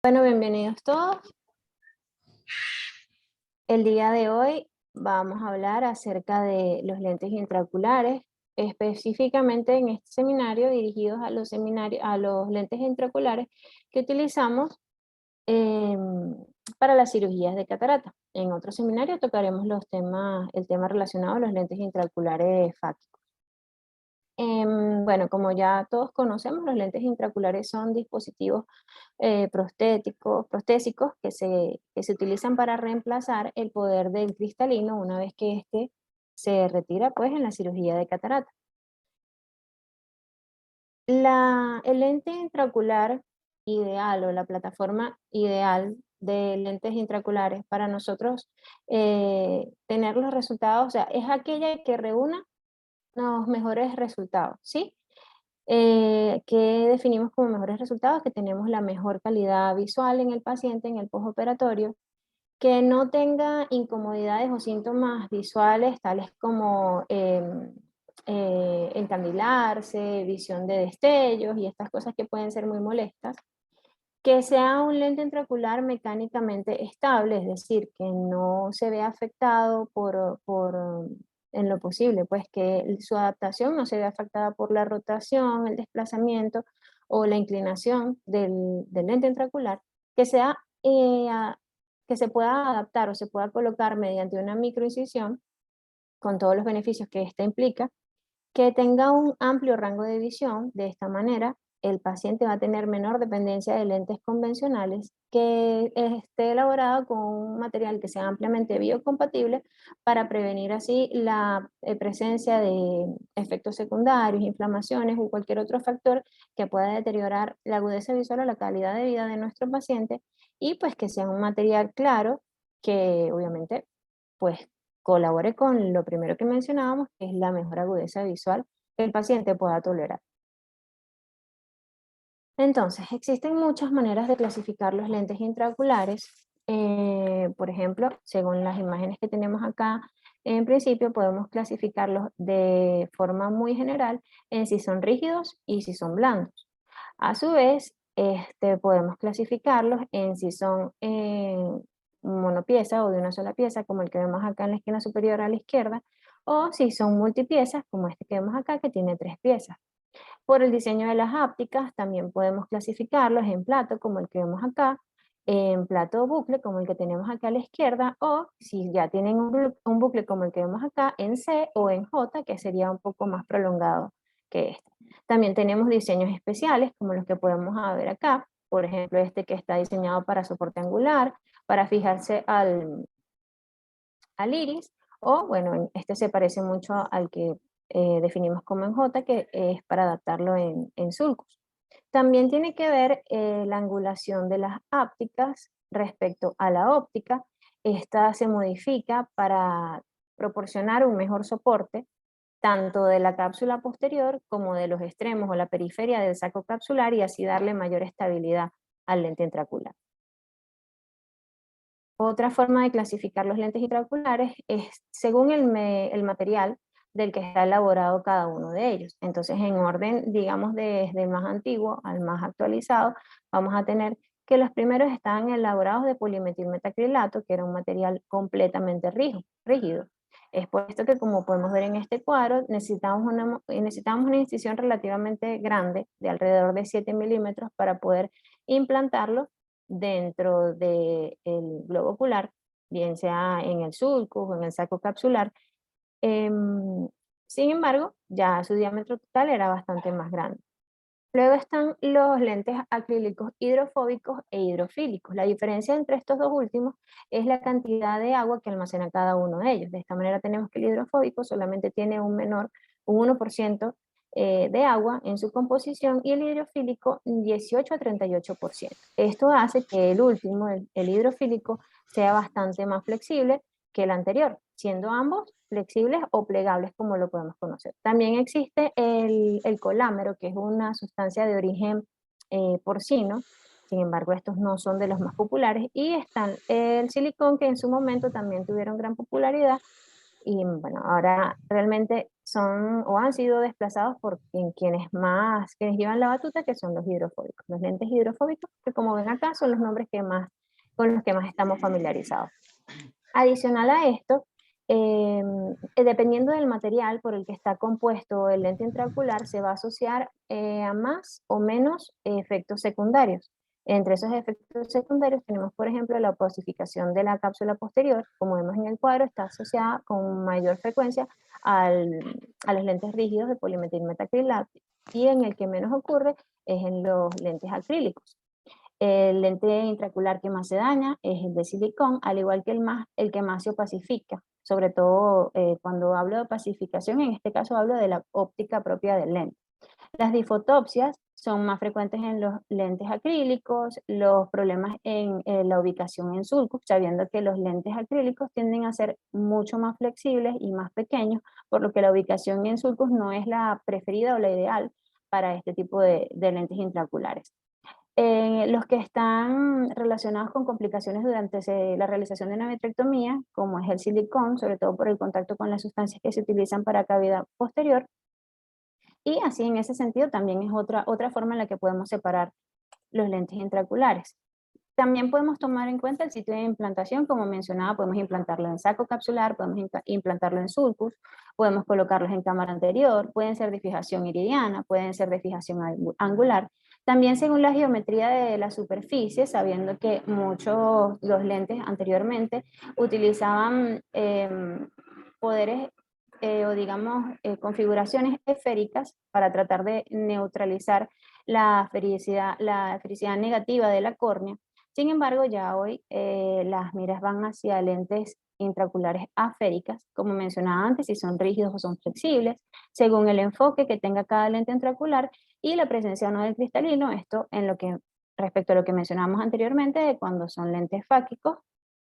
Bueno, bienvenidos todos. El día de hoy vamos a hablar acerca de los lentes intraoculares, específicamente en este seminario dirigidos a a los lentes intraoculares que utilizamos para las cirugías de catarata. En otro seminario tocaremos el tema relacionado a los lentes intraoculares fácicos. Bueno, como ya todos conocemos, los lentes intraoculares son dispositivos prostésicos que se utilizan para reemplazar el poder del cristalino una vez que éste se retira pues, en la cirugía de catarata. El lente intraocular ideal o la plataforma ideal de lentes intraoculares para nosotros tener los resultados, o sea, es aquella que reúna los mejores resultados, ¿sí? Que definimos como mejores resultados, que tenemos la mejor calidad visual en el paciente en el postoperatorio, que no tenga incomodidades o síntomas visuales tales como encandilarse, visión de destellos y estas cosas que pueden ser muy molestas, que sea un lente intraocular mecánicamente estable, es decir, que no se vea afectado en lo posible, pues que su adaptación no se vea afectada por la rotación, el desplazamiento o la inclinación del lente intraocular, que sea, que se pueda adaptar o se pueda colocar mediante una microincisión con todos los beneficios que esta implica, que tenga un amplio rango de visión. De esta manera, el paciente va a tener menor dependencia de lentes convencionales, que esté elaborado con un material que sea ampliamente biocompatible para prevenir así la presencia de efectos secundarios, inflamaciones o cualquier otro factor que pueda deteriorar la agudeza visual o la calidad de vida de nuestro paciente, y pues que sea un material claro que obviamente pues colabore con lo primero que mencionábamos, que es la mejor agudeza visual que el paciente pueda tolerar. Entonces, existen muchas maneras de clasificar los lentes intraoculares. Por ejemplo, según las imágenes que tenemos acá, en principio podemos clasificarlos de forma muy general en si son rígidos y si son blandos. A su vez, podemos clasificarlos en si son monopieza o de una sola pieza, como el que vemos acá en la esquina superior a la izquierda, o si son multipiezas, como este que vemos acá, que tiene 3 piezas. Por el diseño de las ápticas, también podemos clasificarlos en plato, como el que vemos acá, en plato bucle, como el que tenemos acá a la izquierda, o si ya tienen un bucle como el que vemos acá, en C o en J, que sería un poco más prolongado que este. También tenemos diseños especiales, como los que podemos ver acá, por ejemplo, este que está diseñado para soporte angular, para fijarse al iris, o bueno, este se parece mucho al que definimos como en J, que es para adaptarlo en sulcus. También tiene que ver la angulación de las ápticas respecto a la óptica. Esta se modifica para proporcionar un mejor soporte tanto de la cápsula posterior como de los extremos o la periferia del saco capsular, y así darle mayor estabilidad al lente intraocular. Otra forma de clasificar los lentes intraoculares es según el material del que está elaborado cada uno de ellos. Entonces, en orden, digamos, desde el más antiguo al más actualizado, vamos a tener que los primeros están elaborados de polimetilmetacrilato, que era un material completamente rígido. Es por esto que, como podemos ver en este cuadro, necesitamos una incisión relativamente grande, de alrededor de 7 milímetros, para poder implantarlo dentro del globo ocular, bien sea en el sulcus o en el saco capsular. Sin embargo, ya su diámetro total era bastante más grande. Luego están los lentes acrílicos hidrofóbicos e hidrofílicos. La diferencia entre estos dos últimos es la cantidad de agua que almacena cada uno de ellos. De esta manera tenemos que el hidrofóbico solamente tiene un 1% de agua en su composición, y el hidrofílico 18 a 38%. Esto hace que el último, el hidrofílico, sea bastante más flexible que el anterior, siendo ambos flexibles o plegables, como lo podemos conocer. También existe el colámero, que es una sustancia de origen porcino. Sin embargo, estos no son de los más populares, y están el silicón, que en su momento también tuvieron gran popularidad, y bueno, ahora realmente son o han sido desplazados por quienes llevan la batuta, que son los hidrofóbicos. Los lentes hidrofóbicos, que como ven acá, son los nombres con los que más estamos familiarizados. Adicional a esto, dependiendo del material por el que está compuesto el lente intraocular, se va a asociar a más o menos efectos secundarios. Entre esos efectos secundarios tenemos, por ejemplo, la opasificación de la cápsula posterior, como vemos en el cuadro, está asociada con mayor frecuencia a los lentes rígidos de polimetilmetacrilato, y en el que menos ocurre es en los lentes acrílicos. El lente intraocular que más se daña es el de silicón, al igual que el que más se opacifica. Sobre todo cuando hablo de opacificación, en este caso hablo de la óptica propia del lente. Las difotopsias son más frecuentes en los lentes acrílicos, los problemas en la ubicación en sulcus, sabiendo que los lentes acrílicos tienden a ser mucho más flexibles y más pequeños, por lo que la ubicación en sulcus no es la preferida o la ideal para este tipo de lentes intraoculares. Los que están relacionados con complicaciones durante la realización de una vitrectomía, como es el silicón, sobre todo por el contacto con las sustancias que se utilizan para cavidad posterior, y así en ese sentido también es otra forma en la que podemos separar los lentes intraoculares. También podemos tomar en cuenta el sitio de implantación, como mencionaba, podemos implantarlo en saco capsular, podemos implantarlo en sulcus, podemos colocarlos en cámara anterior, pueden ser de fijación iridiana, pueden ser de fijación angular. También según la geometría de la superficie, sabiendo que muchos los lentes anteriormente utilizaban poderes o digamos configuraciones esféricas para tratar de neutralizar la fericidad negativa de la córnea. Sin embargo, ya hoy las miras van hacia lentes intraoculares asféricas, como mencionaba antes, si son rígidos o son flexibles, según el enfoque que tenga cada lente intraocular y la presencia o no del cristalino, esto en lo que, respecto a lo que mencionábamos anteriormente, de cuando son lentes fáquicos,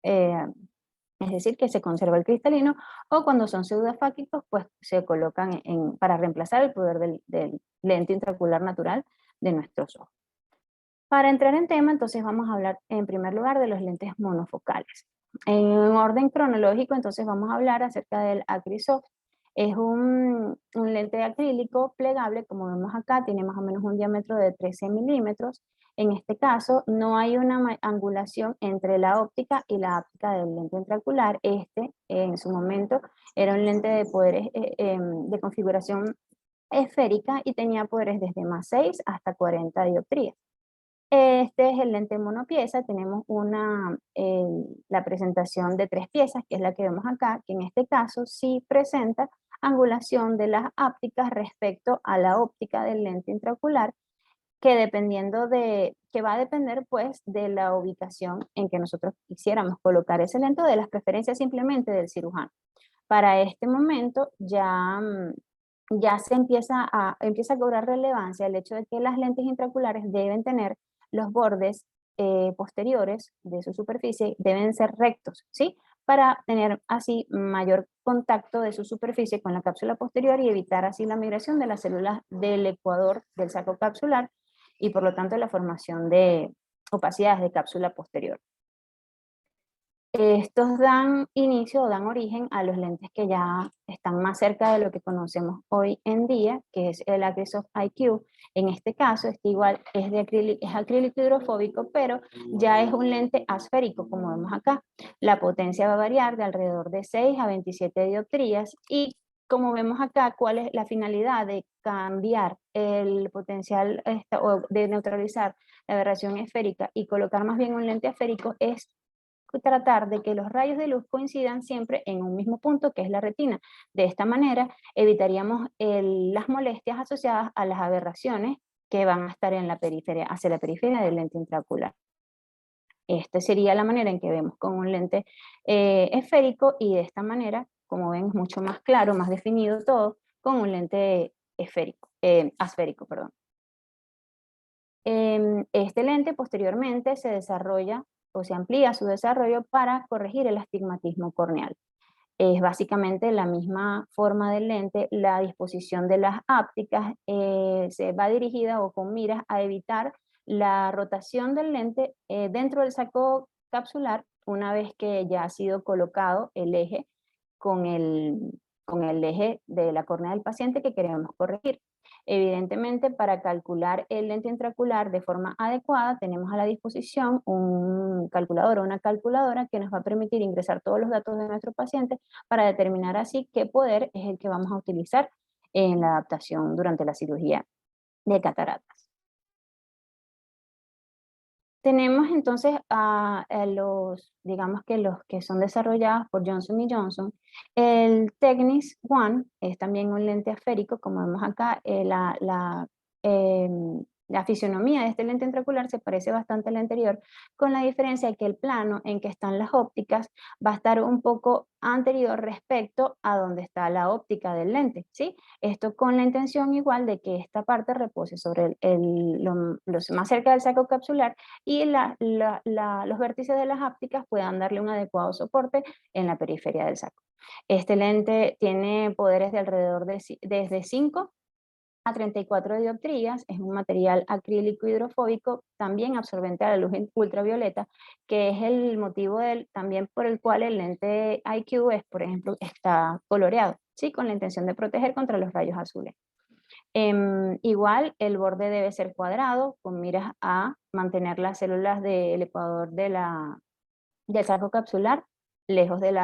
eh, es decir, que se conserva el cristalino, o cuando son pseudofáquicos, pues se colocan para reemplazar el poder del lente intraocular natural de nuestros ojos. Para entrar en tema, entonces vamos a hablar en primer lugar de los lentes monofocales. En orden cronológico, entonces vamos a hablar acerca del Acrisoft. Es un lente acrílico plegable, como vemos acá, tiene más o menos un diámetro de 13 milímetros. En este caso, no hay una angulación entre la óptica y la áptica del lente intraocular. Este, en su momento, era un lente de poderes de configuración esférica y tenía poderes desde más 6 hasta 40 dioptrías. Este es el lente monopieza, tenemos la presentación de 3 piezas, que es la que vemos acá, que en este caso sí presenta angulación de las ápticas respecto a la óptica del lente intraocular, que va a depender pues de la ubicación en que nosotros quisiéramos colocar ese lente, o de las preferencias simplemente del cirujano. Para este momento ya empieza a cobrar relevancia el hecho de que las lentes intraoculares deben tener los bordes posteriores de su superficie, deben ser rectos, ¿sí? Para tener así mayor contacto de su superficie con la cápsula posterior y evitar así la migración de las células del ecuador del saco capsular y por lo tanto la formación de opacidades de cápsula posterior. Estos dan inicio o dan origen a los lentes que ya están más cerca de lo que conocemos hoy en día, que es el Acrisoft IQ. En este caso, este igual es acrílico hidrofóbico, pero ya es un lente asférico, como vemos acá. La potencia va a variar de alrededor de 6 a 27 dioptrías y como vemos acá, ¿cuál es la finalidad de cambiar el potencial o de neutralizar la aberración esférica y colocar más bien un lente esférico? Es tratar de que los rayos de luz coincidan siempre en un mismo punto, que es la retina. De esta manera evitaríamos las molestias asociadas a las aberraciones que van a estar en la periferia, hacia la periferia del lente intraocular. Esta sería la manera en que vemos con un lente esférico, y de esta manera, como ven, es mucho más claro, más definido todo, con un lente asférico. Perdón. Este lente posteriormente se desarrolla o se amplía su desarrollo para corregir el astigmatismo corneal. Es básicamente la misma forma del lente, la disposición de las ápticas se va dirigida o con miras a evitar la rotación del lente dentro del saco capsular una vez que ya ha sido colocado el eje con con el eje de la córnea del paciente que queremos corregir. Evidentemente, para calcular el lente intraocular de forma adecuada, tenemos a la disposición un calculador o una calculadora que nos va a permitir ingresar todos los datos de nuestro paciente para determinar así qué poder es el que vamos a utilizar en la adaptación durante la cirugía de cataratas. Tenemos entonces a los, digamos que los que son desarrollados por Johnson Johnson. El Technis One es también un lente esférico, como vemos acá. La fisionomía de este lente intraocular se parece bastante al anterior, con la diferencia de que el plano en que están las ópticas va a estar un poco anterior respecto a donde está la óptica del lente, ¿sí? Esto con la intención igual de que esta parte repose sobre los más cerca del saco capsular y los vértices de las ápticas puedan darle un adecuado soporte en la periferia del saco. Este lente tiene poderes de alrededor de desde 5 a 34 dioptrías, es un material acrílico hidrofóbico, también absorbente a la luz ultravioleta, que es el motivo también por el cual el lente IQ por ejemplo, está coloreado, ¿sí? Con la intención de proteger contra los rayos azules. Igual el borde debe ser cuadrado con miras a mantener las células del ecuador del saco capsular lejos del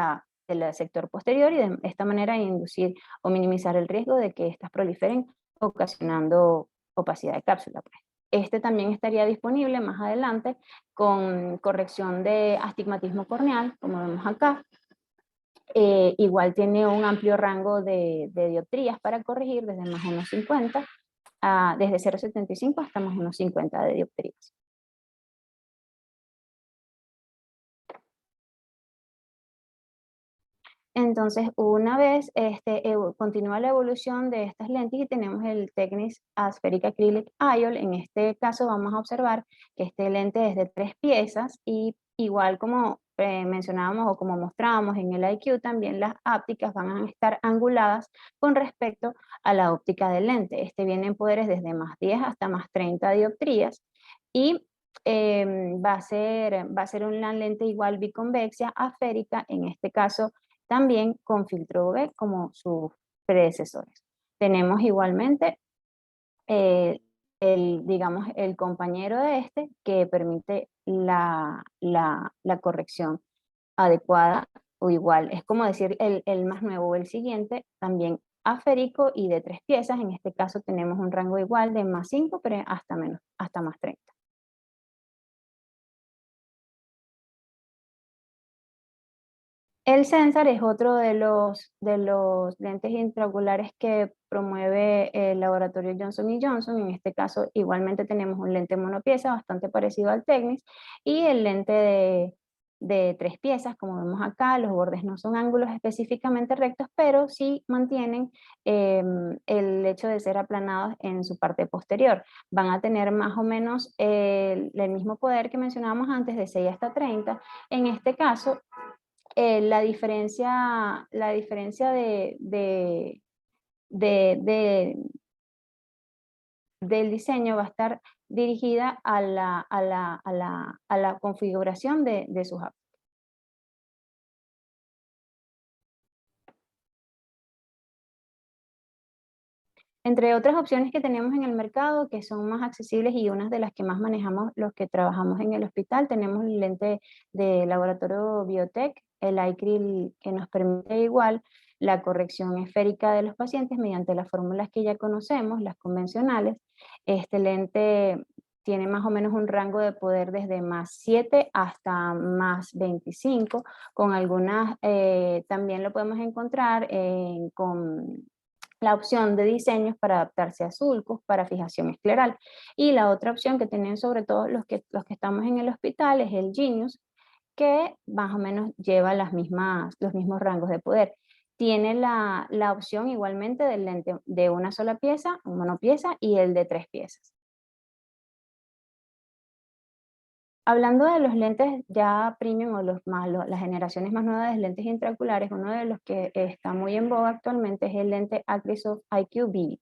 sector posterior y de esta manera inducir o minimizar el riesgo de que éstas proliferen ocasionando opacidad de cápsula, pues. Este también estaría disponible más adelante con corrección de astigmatismo corneal, como vemos acá. Igual tiene un amplio rango de dioptrías para corregir desde más o menos 50, desde 0,75 hasta más o menos 50 de dioptrías. Entonces, una vez continúa la evolución de estas lentes y tenemos el Technis Aspheric Acrylic IOL. En este caso vamos a observar que este lente es de 3 piezas y igual como mencionábamos o como mostrábamos en el IQ, también las ápticas van a estar anguladas con respecto a la óptica del lente. Este viene en poderes desde más 10 hasta más 30 dioptrías y va a ser una lente igual biconvexia asférica, en este caso también con filtro UV como sus predecesores. Tenemos igualmente digamos, el compañero de este que permite la corrección adecuada o igual. Es como decir el más nuevo o el siguiente, también asférico y de 3 piezas. En este caso tenemos un rango igual de más 5, pero hasta más 30. El Sensor es otro de los lentes intraoculares que promueve el laboratorio Johnson Johnson. En este caso, igualmente tenemos un lente monopieza bastante parecido al Technis y el lente de 3 piezas, como vemos acá. Los bordes no son ángulos específicamente rectos, pero sí mantienen el hecho de ser aplanados en su parte posterior. Van a tener más o menos el mismo poder que mencionábamos antes, de 6 hasta 30. En este caso, la diferencia de- del diseño va a estar dirigida a la configuración de sus apps. Entre otras opciones que tenemos en el mercado, que son más accesibles y unas de las que más manejamos los que trabajamos en el hospital, tenemos el lente de laboratorio Biotech, el iCril, que nos permite igual la corrección esférica de los pacientes mediante las fórmulas que ya conocemos, las convencionales. Este lente tiene más o menos un rango de poder desde más 7 hasta más 25, con algunas, también lo podemos encontrar con la opción de diseños para adaptarse a sulcos, para fijación escleral. Y la otra opción que tienen sobre todo los que estamos en el hospital es el Genius, que más o menos lleva los mismos rangos de poder. Tiene la opción igualmente del lente de una sola pieza, un monopieza, y el de 3 piezas. Hablando de los lentes ya premium o las generaciones más nuevas de lentes intraoculares, uno de los que está muy en boga actualmente es el lente Acrysoft IQ Vivid.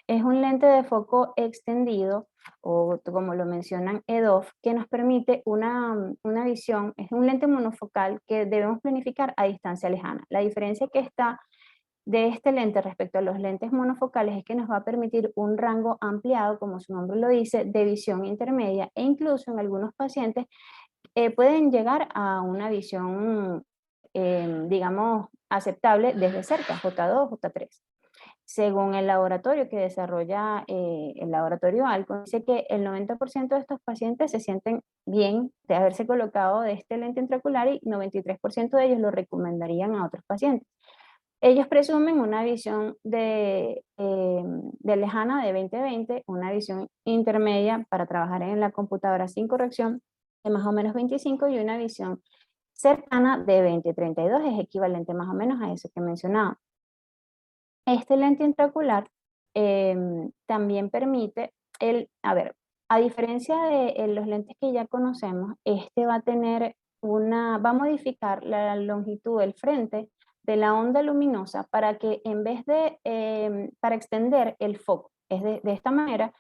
Es un lente de foco extendido, o como lo mencionan EDOF, que nos permite una visión. Es un lente monofocal que debemos planificar a distancia lejana. La diferencia que está de este lente respecto a los lentes monofocales es que nos va a permitir un rango ampliado, como su nombre lo dice, de visión intermedia, e incluso en algunos pacientes pueden llegar a una visión, digamos, aceptable desde cerca, J2, J3. Según el laboratorio que desarrolla el laboratorio Alcon, dice que el 90% de estos pacientes se sienten bien de haberse colocado de este lente intraocular y 93% de ellos lo recomendarían a otros pacientes. Ellos presumen una visión de lejana de 20/20, una visión intermedia para trabajar en la computadora sin corrección de más o menos 25 y una visión cercana de 20/32, es equivalente más o menos a eso que mencionaba. Este lente intraocular también permite a diferencia de los lentes que ya conocemos, este va a tener va a modificar la longitud del frente de la onda luminosa para que en vez de, para extender el foco, es de esta manera,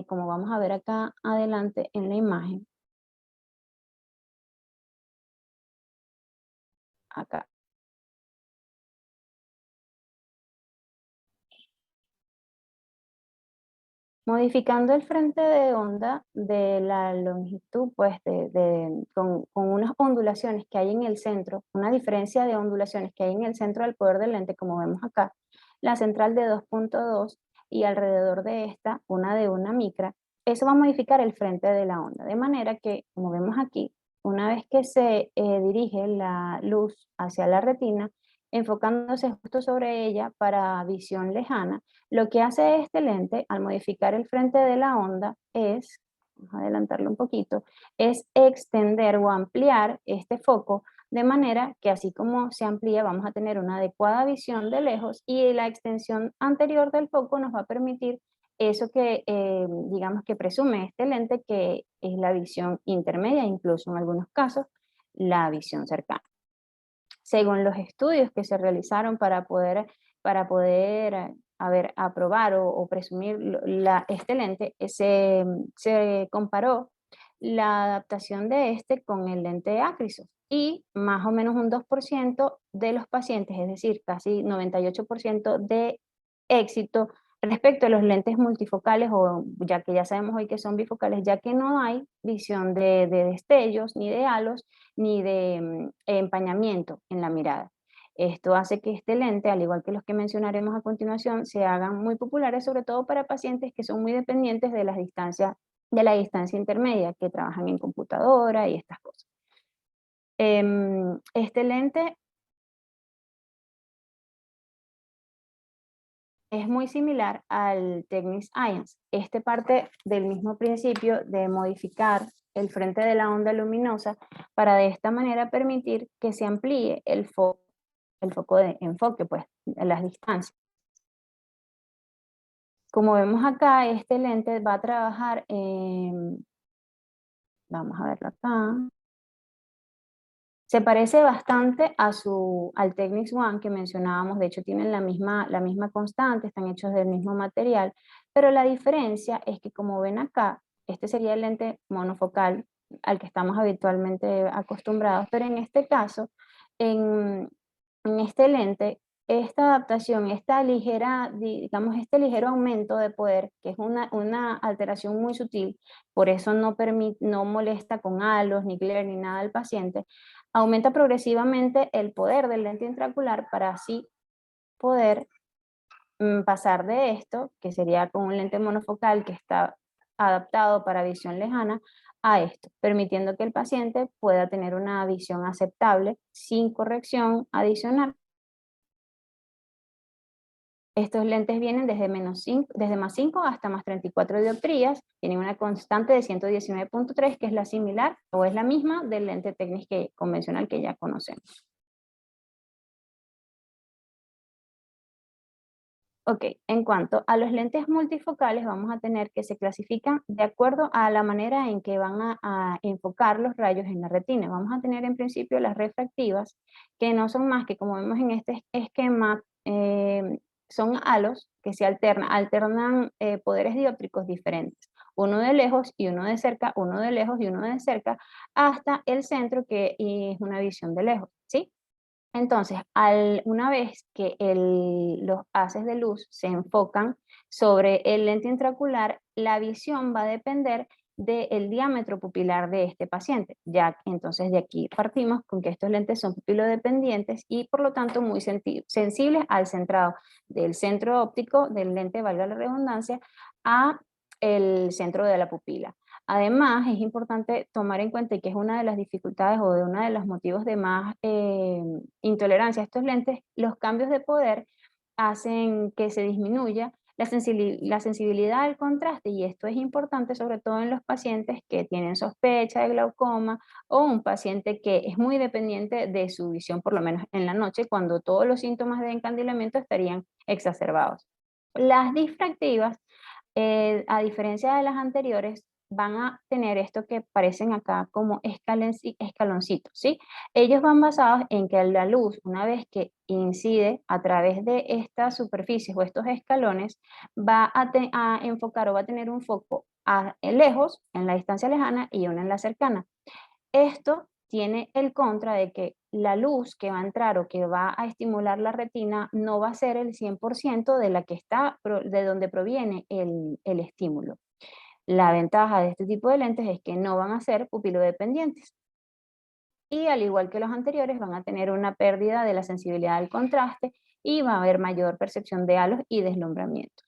como vamos a ver acá adelante en la imagen, acá. Modificando el frente de onda de la longitud, pues con unas ondulaciones que hay en el centro, una diferencia de ondulaciones que hay en el centro del poder del lente, como vemos acá, la central de 2.2 y alrededor de esta, una de 1 micra, eso va a modificar el frente de la onda, de manera que, como vemos aquí, una vez que se dirige la luz hacia la retina, enfocándose justo sobre ella para visión lejana, lo que hace este lente al modificar el frente de la onda es, vamos a adelantarlo un poquito, es extender o ampliar este foco de manera que así como se amplía vamos a tener una adecuada visión de lejos y la extensión anterior del foco nos va a permitir eso que digamos que presume este lente que es la visión intermedia, incluso en algunos casos la visión cercana. Según los estudios que se realizaron para poder aprobar o presumir este lente, se comparó la adaptación de este con el lente de Acrisos y más o menos un 2% de los pacientes, es decir, casi 98% de éxito respecto a los lentes multifocales, o ya que ya sabemos hoy que son bifocales, ya que no hay visión de destellos, ni de halos, ni de empañamiento en la mirada. Esto hace que este lente, al igual que los que mencionaremos a continuación, se hagan muy populares, sobre todo para pacientes que son muy dependientes de la distancia intermedia, que trabajan en computadora y estas cosas. Este lente es muy similar al Technics Ions. Este parte del mismo principio de modificar el frente de la onda luminosa para de esta manera permitir que se amplíe el foco de enfoque, pues, a las distancias. Como vemos acá, este lente va a trabajar vamos a verlo acá. Se parece bastante al Technics One que mencionábamos, de hecho tienen la misma constante, están hechos del mismo material, pero la diferencia es que como ven acá, este sería el lente monofocal al que estamos habitualmente acostumbrados, pero en este caso, en, en este lente, esta adaptación, esta ligera, digamos, este ligero aumento de poder, que es una alteración muy sutil, por eso no molesta con halos, ni glare, ni nada al paciente, aumenta progresivamente el poder del lente intraocular para así poder pasar de esto, que sería con un lente monofocal que está adaptado para visión lejana, a esto, permitiendo que el paciente pueda tener una visión aceptable sin corrección adicional. Estos lentes vienen desde más 5 hasta más 34 dioptrías, tienen una constante de 119.3, que es la similar o es la misma del lente técnico convencional que ya conocemos. Ok, en cuanto a los lentes multifocales, vamos a tener que se clasifican de acuerdo a la manera en que van a enfocar los rayos en la retina. Vamos a tener en principio las refractivas, que no son más que, como vemos en este esquema, son halos que se alternan poderes dióptricos diferentes, uno de lejos y uno de cerca, uno de lejos y uno de cerca, hasta el centro, que es una visión de lejos, ¿sí? Entonces, una vez que los haces de luz se enfocan sobre el lente intraocular, la visión va a depender del diámetro pupilar de este paciente. Ya entonces de aquí partimos con que estos lentes son pupilodependientes y por lo tanto muy sensibles al centrado del centro óptico del lente, valga la redundancia, a el centro de la pupila. Además, es importante tomar en cuenta que es una de las dificultades o de uno de los motivos de más intolerancia a estos lentes, los cambios de poder hacen que se disminuya la sensibilidad al contraste, y esto es importante sobre todo en los pacientes que tienen sospecha de glaucoma o un paciente que es muy dependiente de su visión, por lo menos en la noche, cuando todos los síntomas de encandilamiento estarían exacerbados. Las difractivas, a diferencia de las anteriores, van a tener esto que parecen acá como escaloncitos, ¿sí? Ellos van basados en que la luz, una vez que incide a través de estas superficies o estos escalones, va a enfocar o va a tener un foco lejos, en la distancia lejana, y uno en la cercana. Esto tiene el contra de que la luz que va a entrar o que va a estimular la retina no va a ser el 100% de la que está, de donde proviene el estímulo. La ventaja de este tipo de lentes es que no van a ser pupilodependientes y, al igual que los anteriores, van a tener una pérdida de la sensibilidad al contraste y va a haber mayor percepción de halos y deslumbramiento.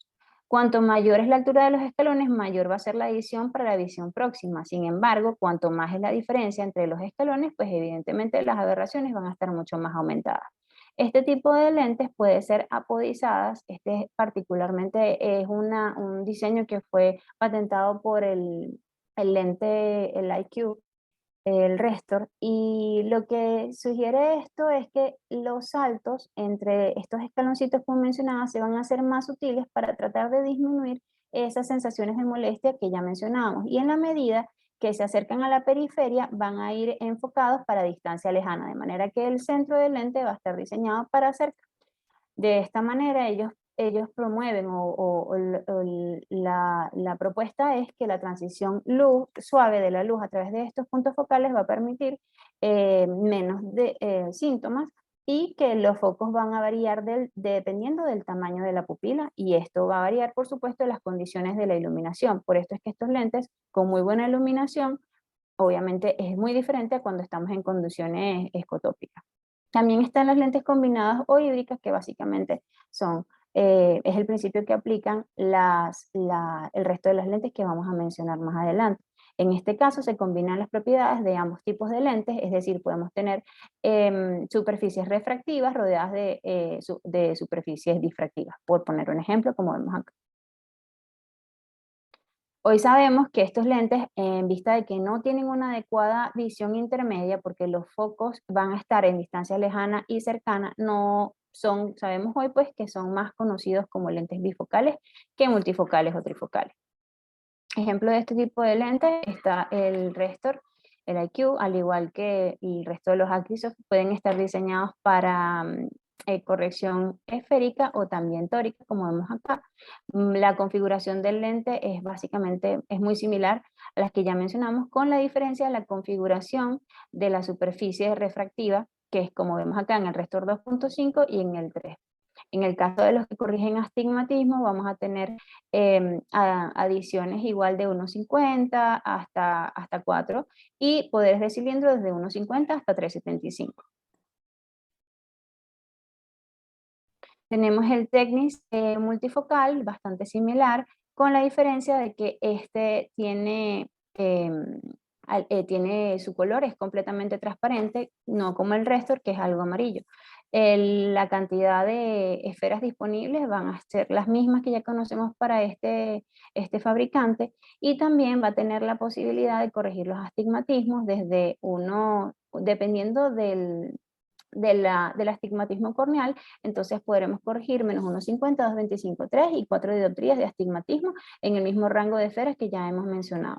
Cuanto mayor es la altura de los escalones, mayor va a ser la adición para la visión próxima. Sin embargo, cuanto más es la diferencia entre los escalones, pues evidentemente las aberraciones van a estar mucho más aumentadas. Este tipo de lentes puede ser apodizadas. Este particularmente es un diseño que fue patentado por el lente, el IQ, el Restor, y lo que sugiere esto es que los saltos entre estos escaloncitos, como mencionaba, se van a hacer más sutiles para tratar de disminuir esas sensaciones de molestia que ya mencionábamos, y en la medida que se acercan a la periferia van a ir enfocados para distancia lejana, de manera que el centro del lente va a estar diseñado para cerca. De esta manera ellos promueven la propuesta es que la transición suave de la luz a través de estos puntos focales va a permitir menos síntomas, y que los focos van a variar dependiendo del tamaño de la pupila, y esto va a variar por supuesto de las condiciones de la iluminación. Por esto es que estos lentes con muy buena iluminación obviamente es muy diferente a cuando estamos en condiciones escotópicas. También están las lentes combinadas o hídricas, que básicamente es el principio que aplican el resto de las lentes que vamos a mencionar más adelante. En este caso se combinan las propiedades de ambos tipos de lentes, es decir, podemos tener superficies refractivas rodeadas de superficies difractivas, por poner un ejemplo, como vemos acá. Hoy sabemos que estos lentes, en vista de que no tienen una adecuada visión intermedia, porque los focos van a estar en distancia lejana y cercana, no son, sabemos hoy pues que son más conocidos como lentes bifocales que multifocales o trifocales. Ejemplo de este tipo de lentes está el Restor, el IQ, al igual que el resto de los Actisoft, pueden estar diseñados para corrección esférica o también tórica, como vemos acá. La configuración del lente es básicamente es muy similar a las que ya mencionamos, con la diferencia de la configuración de la superficie refractiva, que es como vemos acá en el Restor 2.5 y en el 3. En el caso de los que corrigen astigmatismo, vamos a tener adiciones igual de 1,50 hasta 4, y poderes de cilindro desde 1,50 hasta 3,75. Tenemos el Technics multifocal, bastante similar, con la diferencia de que este tiene su color, es completamente transparente, no como el Restor, que es algo amarillo. La cantidad de esferas disponibles van a ser las mismas que ya conocemos para este fabricante, y también va a tener la posibilidad de corregir los astigmatismos desde dependiendo del astigmatismo corneal. Entonces podremos corregir menos 1,50, 2,25, 3 y 4 dioptrías de astigmatismo en el mismo rango de esferas que ya hemos mencionado.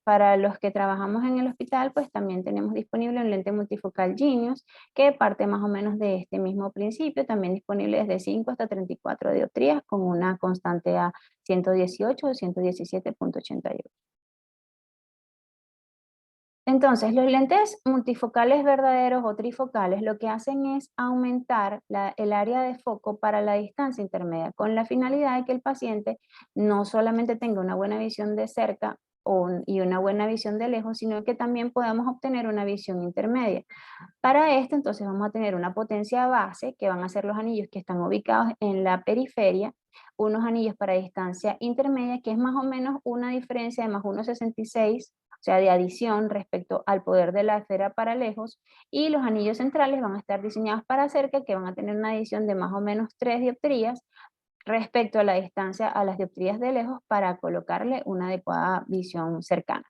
Para los que trabajamos en el hospital, pues también tenemos disponible un lente multifocal Genius, que parte más o menos de este mismo principio, también disponible desde 5 hasta 34 dioptrías, con una constante a 118 o 117,88. Entonces, los lentes multifocales verdaderos o trifocales lo que hacen es aumentar el área de foco para la distancia intermedia, con la finalidad de que el paciente no solamente tenga una buena visión de cerca y una buena visión de lejos, sino que también podamos obtener una visión intermedia. Para esto, entonces, vamos a tener una potencia base, que van a ser los anillos que están ubicados en la periferia, unos anillos para distancia intermedia, que es más o menos una diferencia de más 1,66, o sea, de adición respecto al poder de la esfera para lejos, y los anillos centrales van a estar diseñados para cerca, que van a tener una adición de más o menos 3 dioptrías respecto a la distancia a las dioptrías de lejos para colocarle una adecuada visión cercana.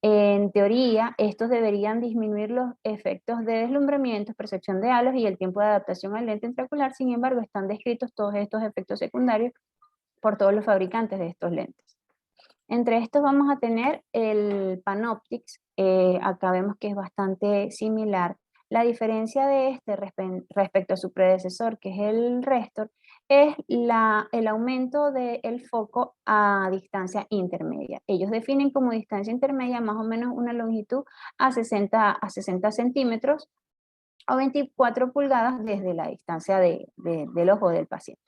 En teoría, estos deberían disminuir los efectos de deslumbramiento, percepción de halos y el tiempo de adaptación al lente intraocular. Sin embargo, están descritos todos estos efectos secundarios por todos los fabricantes de estos lentes. Entre estos vamos a tener el Panoptix. Acá vemos que es bastante similar. La diferencia de este respecto a su predecesor, que es el Restor, es el aumento del foco a distancia intermedia. Ellos definen como distancia intermedia más o menos una longitud a 60 centímetros o 24 pulgadas desde la distancia del ojo del paciente.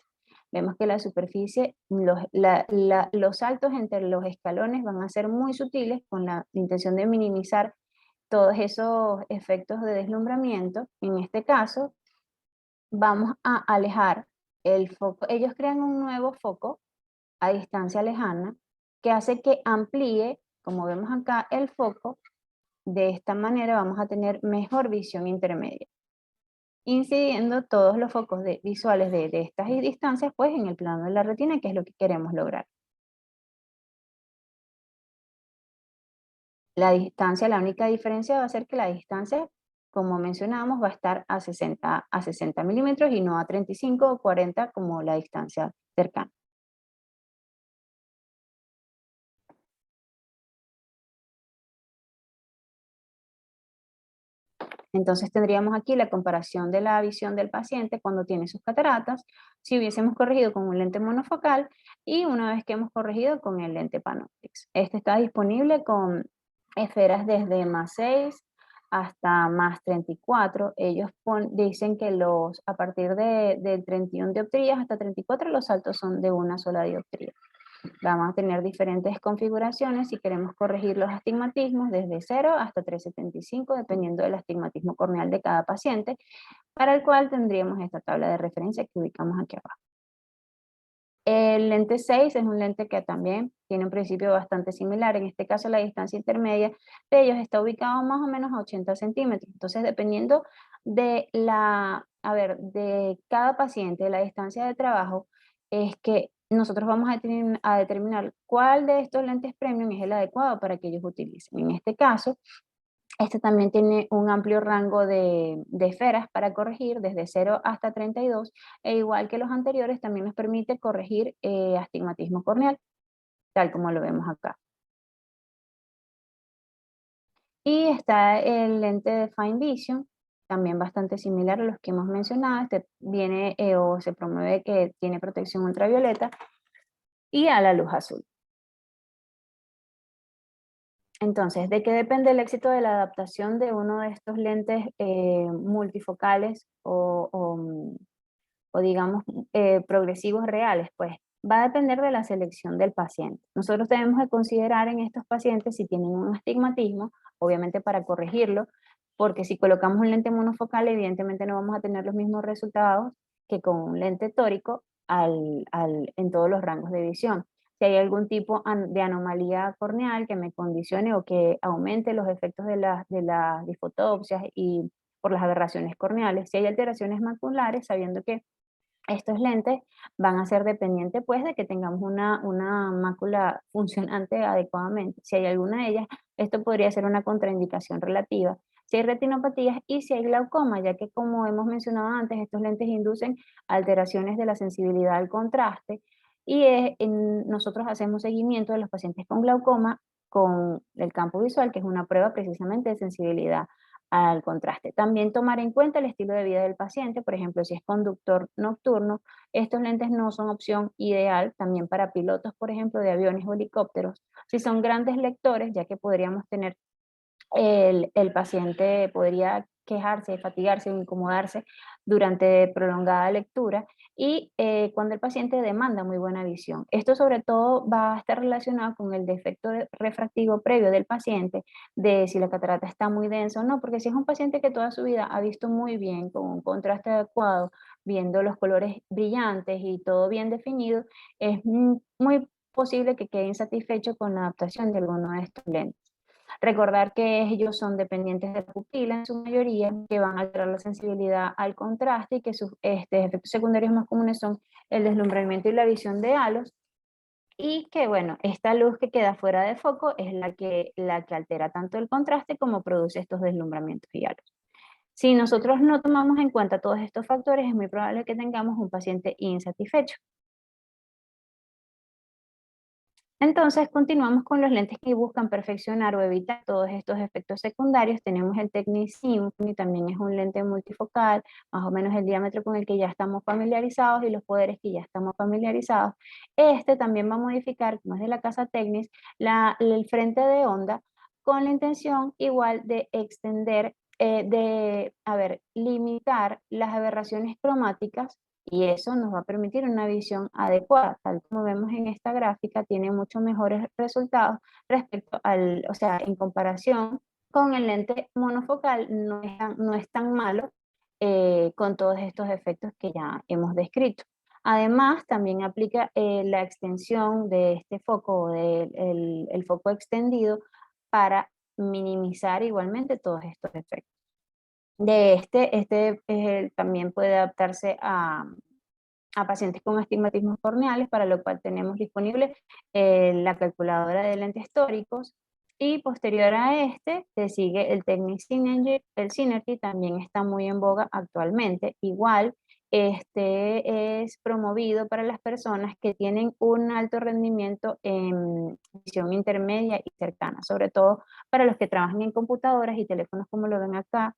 Vemos que la superficie, los saltos entre los escalones van a ser muy sutiles con la intención de minimizar todos esos efectos de deslumbramiento. En este caso, vamos a alejar el foco. Ellos crean un nuevo foco a distancia lejana que hace que amplíe, como vemos acá, el foco. De esta manera vamos a tener mejor visión intermedia, incidiendo todos los focos visuales de estas distancias pues en el plano de la retina, que es lo que queremos lograr. La distancia, la única diferencia va a ser que la distancia, como mencionábamos, va a estar a 60 milímetros y no a 35 o 40 como la distancia cercana. Entonces tendríamos aquí la comparación de la visión del paciente cuando tiene sus cataratas, si hubiésemos corregido con un lente monofocal y una vez que hemos corregido con el lente Panoptix. Este está disponible con esferas desde +6 hasta +34. Ellos dicen que a partir de 31 dioptrías hasta 34 los saltos son de una sola dioptría. Vamos a tener diferentes configuraciones si queremos corregir los astigmatismos desde 0 hasta 375, dependiendo del astigmatismo corneal de cada paciente, para el cual tendríamos esta tabla de referencia que ubicamos aquí abajo. El lente 6 es un lente que también tiene un principio bastante similar. En este caso, la distancia intermedia de ellos está ubicado más o menos a 80 centímetros. Entonces, dependiendo de cada paciente, de la distancia de trabajo, es que nosotros vamos a determinar cuál de estos lentes premium es el adecuado para que ellos utilicen. En este caso, este también tiene un amplio rango de esferas para corregir desde 0 hasta 32, e igual que los anteriores también nos permite corregir astigmatismo corneal, tal como lo vemos acá. Y está el lente de Fine Vision, también bastante similar a los que hemos mencionado. Este viene o se promueve que tiene protección ultravioleta y a la luz azul. Entonces, ¿de qué depende el éxito de la adaptación de uno de estos lentes multifocales o digamos progresivos reales? Pues va a depender de la selección del paciente. Nosotros tenemos que considerar en estos pacientes si tienen un astigmatismo, obviamente para corregirlo, porque si colocamos un lente monofocal, evidentemente no vamos a tener los mismos resultados que con un lente tórico en todos los rangos de visión. Si hay algún tipo de anomalía corneal que me condicione o que aumente los efectos de las difotopsias y por las aberraciones corneales, si hay alteraciones maculares, sabiendo que estos lentes van a ser dependientes pues de que tengamos una mácula funcionante adecuadamente. Si hay alguna de ellas, esto podría ser una contraindicación relativa. Si hay retinopatías y si hay glaucoma, ya que como hemos mencionado antes, estos lentes inducen alteraciones de la sensibilidad al contraste y nosotros hacemos seguimiento de los pacientes con glaucoma con el campo visual, que es una prueba precisamente de sensibilidad al contraste. También tomar en cuenta el estilo de vida del paciente, por ejemplo, si es conductor nocturno, estos lentes no son opción ideal también para pilotos, por ejemplo, de aviones o helicópteros. Si son grandes lectores, ya que podríamos tener el paciente podría quejarse, fatigarse o incomodarse durante prolongada lectura y cuando el paciente demanda muy buena visión. Esto sobre todo va a estar relacionado con el defecto refractivo previo del paciente, de si la catarata está muy densa o no, porque si es un paciente que toda su vida ha visto muy bien, con un contraste adecuado, viendo los colores brillantes y todo bien definido, es muy posible que quede insatisfecho con la adaptación de alguno de estos lentes. Recordar que ellos son dependientes de la pupila en su mayoría, que van a alterar la sensibilidad al contraste y que sus efectos secundarios más comunes son el deslumbramiento y la visión de halos, y que bueno, esta luz que queda fuera de foco es la que altera tanto el contraste como produce estos deslumbramientos y halos. Si nosotros no tomamos en cuenta todos estos factores, es muy probable que tengamos un paciente insatisfecho. Entonces, continuamos con los lentes que buscan perfeccionar o evitar todos estos efectos secundarios. Tenemos el Technic Symfony, también es un lente multifocal, más o menos el diámetro con el que ya estamos familiarizados y los poderes que ya estamos familiarizados. Este también va a modificar, como es de la casa Technic, el frente de onda con la intención igual de extender, limitar las aberraciones cromáticas, y eso nos va a permitir una visión adecuada. Tal como vemos en esta gráfica, tiene muchos mejores resultados respecto o sea, en comparación con el lente monofocal, no es tan malo con todos estos efectos que ya hemos descrito. Además, también aplica la extensión de este foco, el foco extendido, para minimizar igualmente todos estos efectos. También puede adaptarse a pacientes con astigmatismos corneales, para lo cual tenemos disponible la calculadora de lentes tóricos, y posterior a este te sigue el Technic Synergy. El Synergy también está muy en boga actualmente. Igual, este es promovido para las personas que tienen un alto rendimiento en visión intermedia y cercana, sobre todo para los que trabajan en computadoras y teléfonos, como lo ven acá,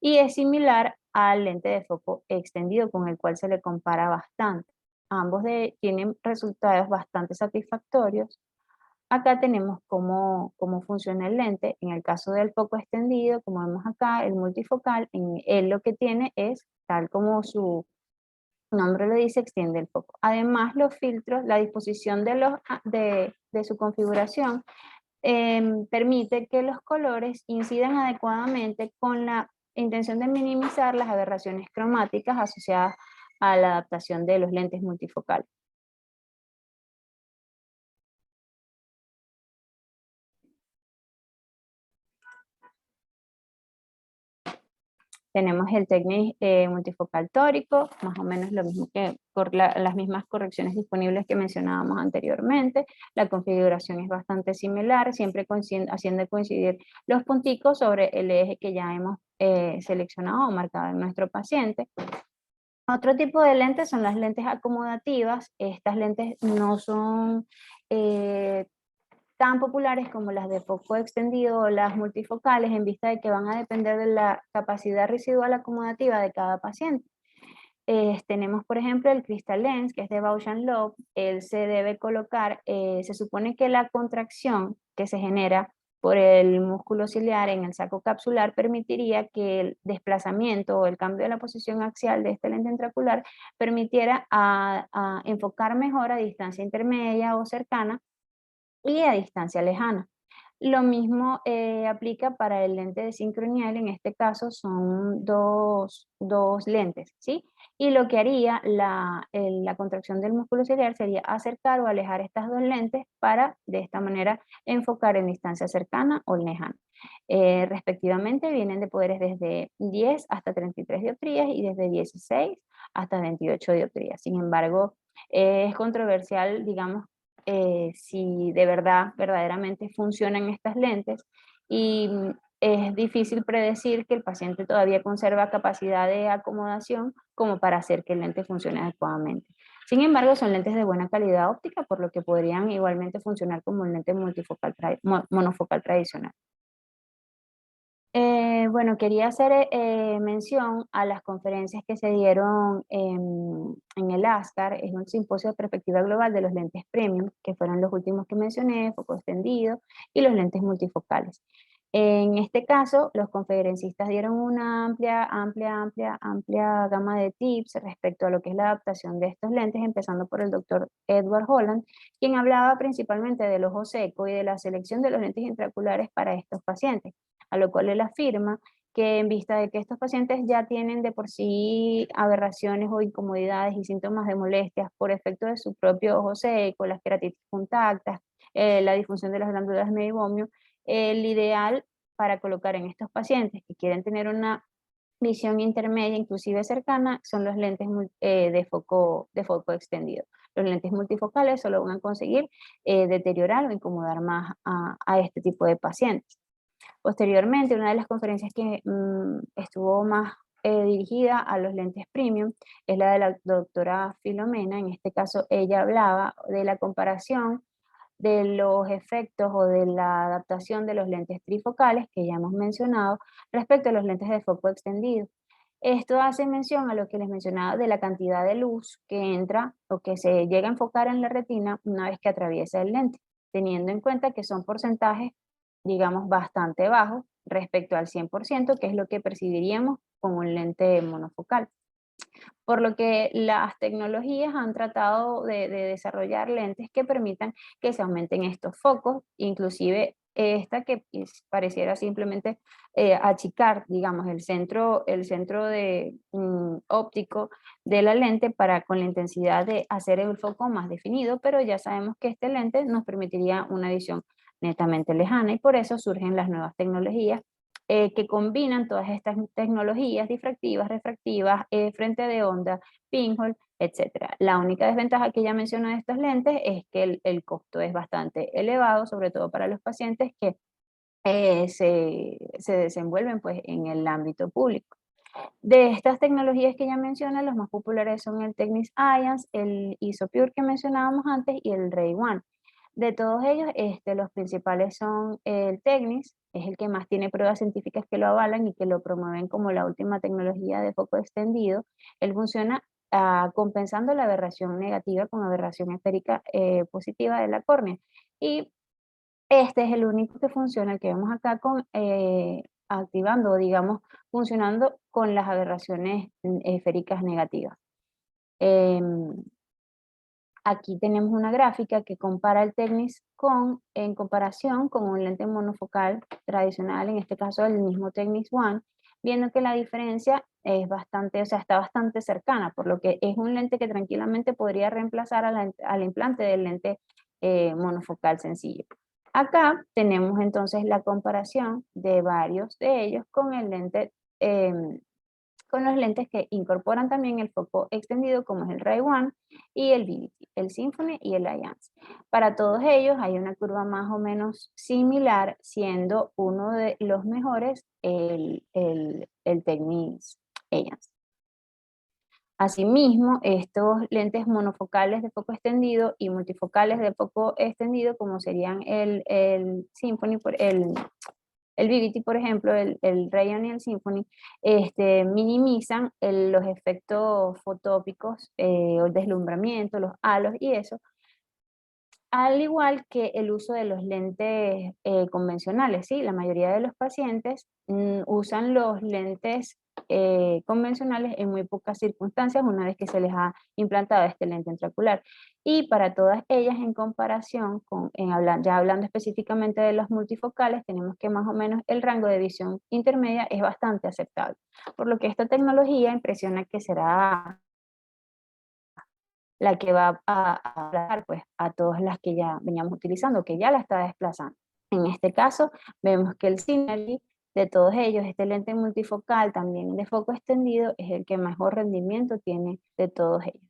y es similar al lente de foco extendido, con el cual se le compara bastante. Tienen resultados bastante satisfactorios. Acá tenemos cómo funciona el lente. En el caso del foco extendido, como vemos acá, el multifocal, él lo que tiene es, tal como su nombre lo dice, extiende el foco. Además, los filtros, la disposición de su configuración permite que los colores incidan adecuadamente, con la intención de minimizar las aberraciones cromáticas asociadas a la adaptación de los lentes multifocales. Tenemos el Technic multifocal tórico, más o menos lo mismo, que las mismas correcciones disponibles que mencionábamos anteriormente. La configuración es bastante similar, siempre haciendo coincidir los punticos sobre el eje que ya hemos seleccionado o marcado en nuestro paciente. Otro tipo de lentes son las lentes acomodativas. Estas lentes no son tan populares como las de foco extendido o las multifocales, en vista de que van a depender de la capacidad residual acomodativa de cada paciente. Tenemos, por ejemplo, el Crystal Lens, que es de Bausch & Lomb. Él se debe colocar, se supone que la contracción que se genera por el músculo ciliar en el saco capsular permitiría que el desplazamiento o el cambio de la posición axial de este lente intraocular permitiera a enfocar mejor a distancia intermedia o cercana y a distancia lejana. Lo mismo aplica para el lente de sincronial. En este caso son dos lentes, ¿sí? Y lo que haría la contracción del músculo ciliar sería acercar o alejar estas dos lentes, para de esta manera enfocar en distancia cercana o lejana. Respectivamente, vienen de poderes desde 10 hasta 33 dioptrías y desde 16 hasta 28 dioptrías. Sin embargo, es controversial, digamos, si de verdad, verdaderamente funcionan estas lentes, y es difícil predecir que el paciente todavía conserva capacidad de acomodación como para hacer que el lente funcione adecuadamente. Sin embargo, son lentes de buena calidad óptica, por lo que podrían igualmente funcionar como un lente monofocal tradicional. Bueno, quería hacer mención a las conferencias que se dieron en el ASCAR. Es un simposio de perspectiva global de los lentes premium, que fueron los últimos que mencioné, foco extendido y los lentes multifocales. En este caso, los conferencistas dieron una amplia gama de tips respecto a lo que es la adaptación de estos lentes, empezando por el doctor Edward Holland, quien hablaba principalmente del ojo seco y de la selección de los lentes intraoculares para estos pacientes, a lo cual él afirma que en vista de que estos pacientes ya tienen de por sí aberraciones o incomodidades y síntomas de molestias por efecto de su propio ojo seco, las queratitis contactas, la disfunción de las glándulas meibomio, el ideal para colocar en estos pacientes que quieren tener una visión intermedia, inclusive cercana, son los lentes de foco extendido. Los lentes multifocales solo van a conseguir deteriorar o incomodar más a este tipo de pacientes. Posteriormente, una de las conferencias que estuvo más dirigida a los lentes premium es la de la doctora Filomena. En este caso, ella hablaba de la comparación de los efectos o de la adaptación de los lentes trifocales que ya hemos mencionado respecto a los lentes de foco extendido. Esto hace mención a lo que les mencionaba de la cantidad de luz que entra o que se llega a enfocar en la retina una vez que atraviesa el lente, teniendo en cuenta que son porcentajes, digamos, bastante bajos respecto al 100%, que es lo que percibiríamos con un lente monofocal. Por lo que las tecnologías han tratado de desarrollar lentes que permitan que se aumenten estos focos, inclusive esta que pareciera simplemente achicar, digamos, el centro óptico de la lente para con la intensidad de hacer el foco más definido, pero ya sabemos que este lente nos permitiría una visión netamente lejana y por eso surgen las nuevas tecnologías que combinan todas estas tecnologías difractivas, refractivas, frente de onda, pinhole, etc. La única desventaja que ya menciono de estos lentes es que el costo es bastante elevado, sobre todo para los pacientes que se desenvuelven pues, en el ámbito público. De estas tecnologías que ya mencioné, los más populares son el Technics Alliance, el Isopure que mencionábamos antes y el Ray One. De todos ellos, los principales son el Technics, es el que más tiene pruebas científicas que lo avalan y que lo promueven como la última tecnología de foco extendido. Él funciona compensando la aberración negativa con aberración esférica positiva de la córnea. Y este es el único que funciona, el que vemos acá con, activando, digamos, funcionando con las aberraciones esféricas negativas. Em, Aquí tenemos una gráfica que compara el Technics en comparación con un lente monofocal tradicional, en este caso el mismo Technics One, viendo que la diferencia es bastante, o sea, está bastante cercana, por lo que es un lente que tranquilamente podría reemplazar al implante del lente monofocal sencillo. Acá tenemos entonces la comparación de varios de ellos con el lente con los lentes que incorporan también el foco extendido como es el Ray One y el Vivity, el Symphony y el Alliance. Para todos ellos hay una curva más o menos similar, siendo uno de los mejores el Technics Alliance. Asimismo, estos lentes monofocales de foco extendido y multifocales de foco extendido, como serían el Symphony, el Vivity, por ejemplo, el Rayon y el Symphony, minimizan los efectos fotópicos, o el deslumbramiento, los halos y eso, al igual que el uso de los lentes convencionales, ¿sí? La mayoría de los pacientes usan los lentes convencionales en muy pocas circunstancias una vez que se les ha implantado este lente intraocular. Y para todas ellas, en comparación con, ya hablando específicamente de los multifocales, tenemos que más o menos el rango de visión intermedia es bastante aceptable. Por lo que esta tecnología impresiona que será la que va a aplacar pues, a todas las que ya veníamos utilizando, que ya la está desplazando. En este caso, vemos que el Synergy de todos ellos, este lente multifocal también de foco extendido, es el que mejor rendimiento tiene de todos ellos.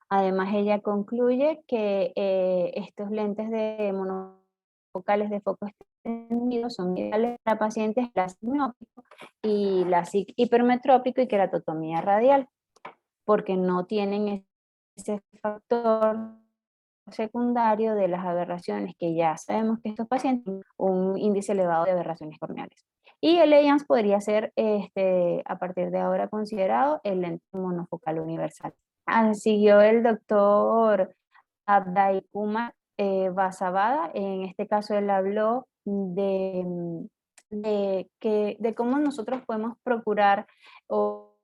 Además, ella concluye que estos lentes de monofocales de foco extendido son ideales para pacientes miópicos y lásic hipermetrópico y queratotomía radial, porque no tienen ese factor secundario de las aberraciones, que ya sabemos que estos pacientes tienen un índice elevado de aberraciones corneales. Y el Alliance podría ser, a partir de ahora, considerado el lente monofocal universal. Siguió el doctor Abday Kumar, Basabada. En este caso él habló de cómo nosotros podemos procurar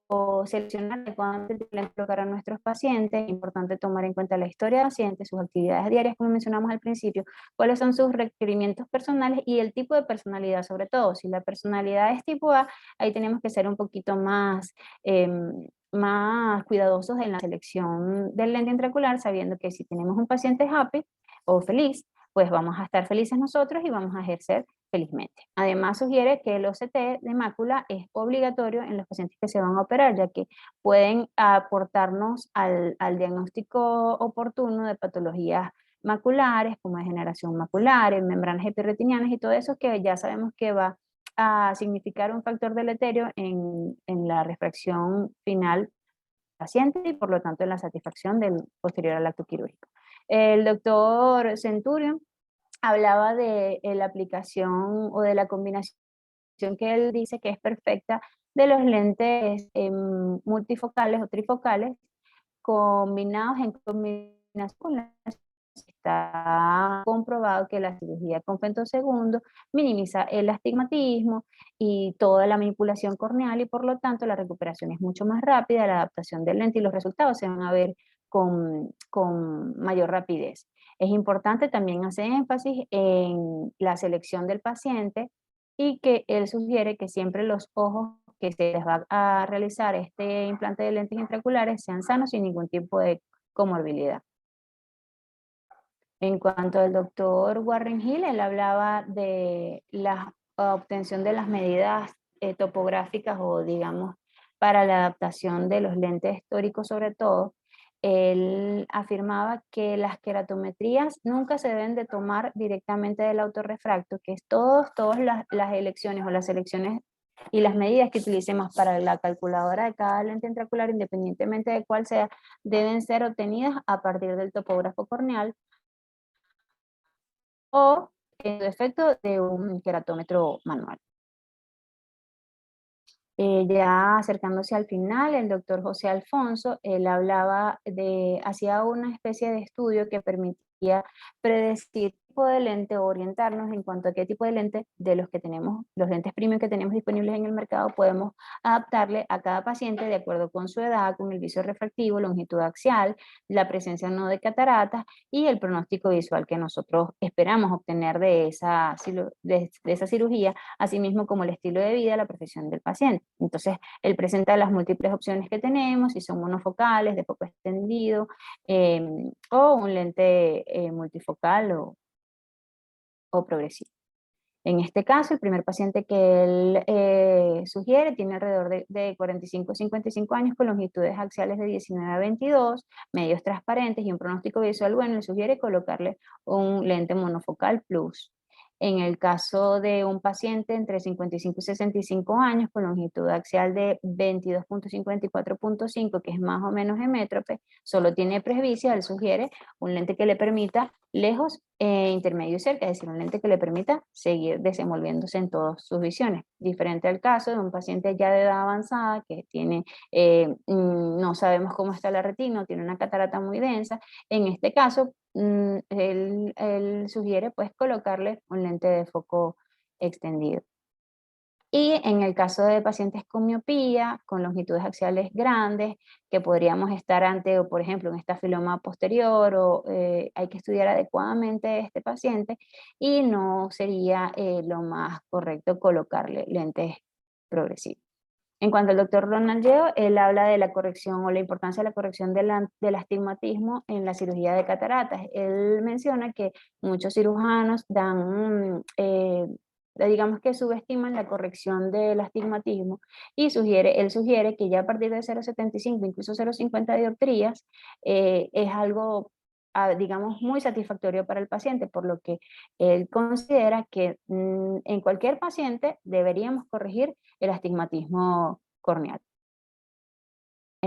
o seleccionar adecuadamente el colocar a nuestros pacientes. Es importante tomar en cuenta la historia del paciente, sus actividades diarias, como mencionamos al principio, cuáles son sus requerimientos personales y el tipo de personalidad sobre todo. Si la personalidad es tipo A, ahí tenemos que ser un poquito más cuidadosos en la selección del lente intraocular, sabiendo que si tenemos un paciente happy o feliz, pues vamos a estar felices nosotros y vamos a ejercer felizmente. Además sugiere que el OCT de mácula es obligatorio en los pacientes que se van a operar, ya que pueden aportarnos al diagnóstico oportuno de patologías maculares, como degeneración macular, membranas epirretinianas y todo eso que ya sabemos que va a significar un factor deleterio en la refracción final del paciente y por lo tanto en la satisfacción del posterior al acto quirúrgico. El doctor Centurion hablaba de la aplicación o de la combinación que él dice que es perfecta de los lentes multifocales o trifocales combinados en combinación con la. Está comprobado que la cirugía con femtosegundo minimiza el astigmatismo y toda la manipulación corneal y por lo tanto la recuperación es mucho más rápida, la adaptación del lente y los resultados se van a ver con mayor rapidez. Es importante también hacer énfasis en la selección del paciente y que él sugiere que siempre los ojos que se les va a realizar este implante de lentes intraoculares sean sanos sin ningún tipo de comorbilidad. En cuanto al doctor Warren Hill, él hablaba de la obtención de las medidas topográficas o digamos para la adaptación de los lentes históricos sobre todo. Él afirmaba que las queratometrías nunca se deben de tomar directamente del autorrefracto, que es todas las elecciones o las selecciones y las medidas que utilicemos para la calculadora de cada lente intraocular, independientemente de cuál sea, deben ser obtenidas a partir del topógrafo corneal o en defecto de un queratómetro manual. Ya acercándose al final, el doctor José Alfonso, él hacía una especie de estudio que permitía predecir qué tipo de lente o orientarnos en cuanto a qué tipo de lente de los que tenemos, los lentes premium que tenemos disponibles en el mercado, podemos adaptarle a cada paciente de acuerdo con su edad, con el viso refractivo, longitud axial, la presencia o no de cataratas y el pronóstico visual que nosotros esperamos obtener de esa cirugía, asimismo como el estilo de vida, la profesión del paciente. Entonces, él presenta las múltiples opciones que tenemos, si son monofocales, de foco extendido, o un lente multifocal o progresivo. En este caso, el primer paciente que él sugiere tiene alrededor de 45 a 55 años con longitudes axiales de 19 a 22, medios transparentes y un pronóstico visual bueno. Él sugiere colocarle un lente monofocal plus. En el caso de un paciente entre 55 y 65 años con longitud axial de 22.50 y 4.5, que es más o menos hemétrope, solo tiene presbicia, él sugiere un lente que le permita lejos, intermedio y cerca, es decir, un lente que le permita seguir desenvolviéndose en todas sus visiones. Diferente al caso de un paciente ya de edad avanzada que tiene, no sabemos cómo está la retina, tiene una catarata muy densa. En este caso, él sugiere pues colocarle un lente de foco extendido. Y en el caso de pacientes con miopía, con longitudes axiales grandes, que podríamos estar ante, o por ejemplo, un estafiloma posterior, o hay que estudiar adecuadamente a este paciente y no sería lo más correcto colocarle lentes progresivos. En cuanto al doctor Ronald Yeo, él habla de la corrección o la importancia de la corrección del astigmatismo en la cirugía de cataratas. Él menciona que muchos cirujanos digamos que subestiman la corrección del astigmatismo y él sugiere que ya a partir de 0,75, incluso 0,50 dioptrías, es algo, digamos, muy satisfactorio para el paciente, por lo que él considera que en cualquier paciente deberíamos corregir el astigmatismo corneal.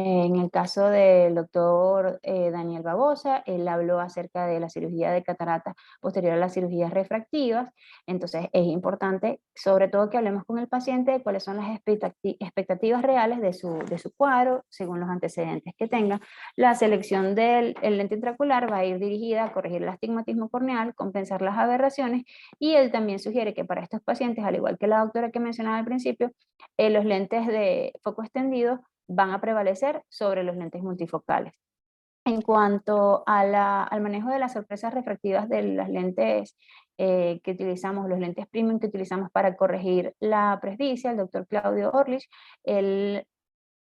En el caso del doctor Daniel Babosa, él habló acerca de la cirugía de catarata posterior a las cirugías refractivas. Entonces es importante, sobre todo, que hablemos con el paciente de cuáles son las expectativas reales de su cuadro, según los antecedentes que tenga. La selección del lente intraocular va a ir dirigida a corregir el astigmatismo corneal, compensar las aberraciones, y él también sugiere que para estos pacientes, al igual que la doctora que mencionaba al principio, los lentes de foco extendido van a prevalecer sobre los lentes multifocales. En cuanto a al manejo de las sorpresas refractivas de las lentes que utilizamos, los lentes premium que utilizamos para corregir la presbicia, el doctor Claudio Orlich, él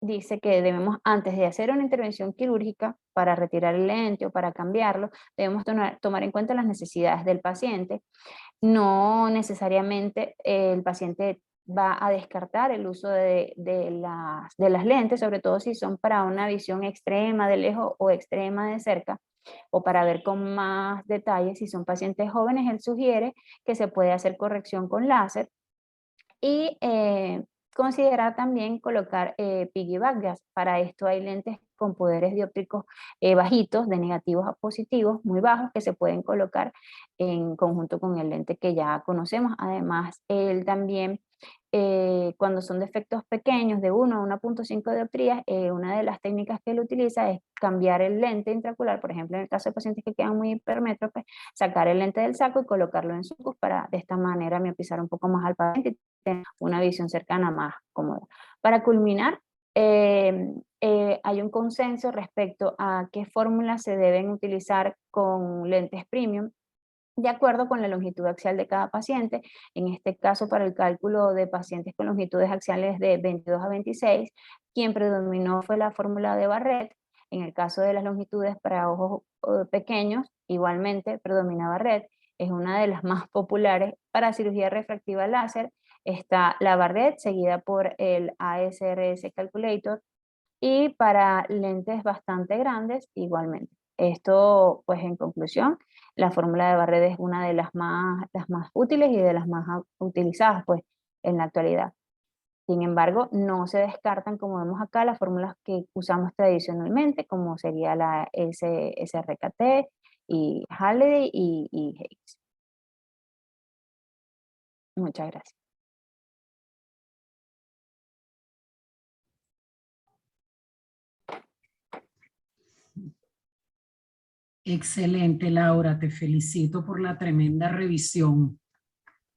dice que debemos, antes de hacer una intervención quirúrgica para retirar el lente o para cambiarlo, debemos tomar en cuenta las necesidades del paciente. No necesariamente el paciente va a descartar el uso de las lentes, sobre todo si son para una visión extrema de lejos o extrema de cerca, o para ver con más detalles. Si son pacientes jóvenes, él sugiere que se puede hacer corrección con láser, y considerar también colocar piggyback gas. Para esto hay lentes con poderes dióptricos bajitos, de negativos a positivos, muy bajos, que se pueden colocar en conjunto con el lente que ya conocemos. Además, él también, cuando son defectos pequeños de 1 a 1.5 dioptrías, una de las técnicas que él utiliza es cambiar el lente intraocular. Por ejemplo, en el caso de pacientes que quedan muy hipermétropes, sacar el lente del saco y colocarlo en su sus para de esta manera miopizar un poco más al paciente y tener una visión cercana más cómoda. Para culminar, hay un consenso respecto a qué fórmulas se deben utilizar con lentes premium, de acuerdo con la longitud axial de cada paciente. En este caso, para el cálculo de pacientes con longitudes axiales de 22 a 26, quien predominó fue la fórmula de Barrett. En el caso de las longitudes para ojos pequeños, igualmente predomina Barrett. Es una de las más populares. Para cirugía refractiva láser está la Barrett, seguida por el ASRS Calculator, y para lentes bastante grandes, igualmente. Esto, pues en conclusión, la fórmula de Barrett es una de las más útiles y de las más utilizadas, pues, en la actualidad. Sin embargo, no se descartan, como vemos acá, las fórmulas que usamos tradicionalmente, como sería la SRKT y Halliday y Hayes. Muchas gracias. Excelente, Laura, te felicito por la tremenda revisión.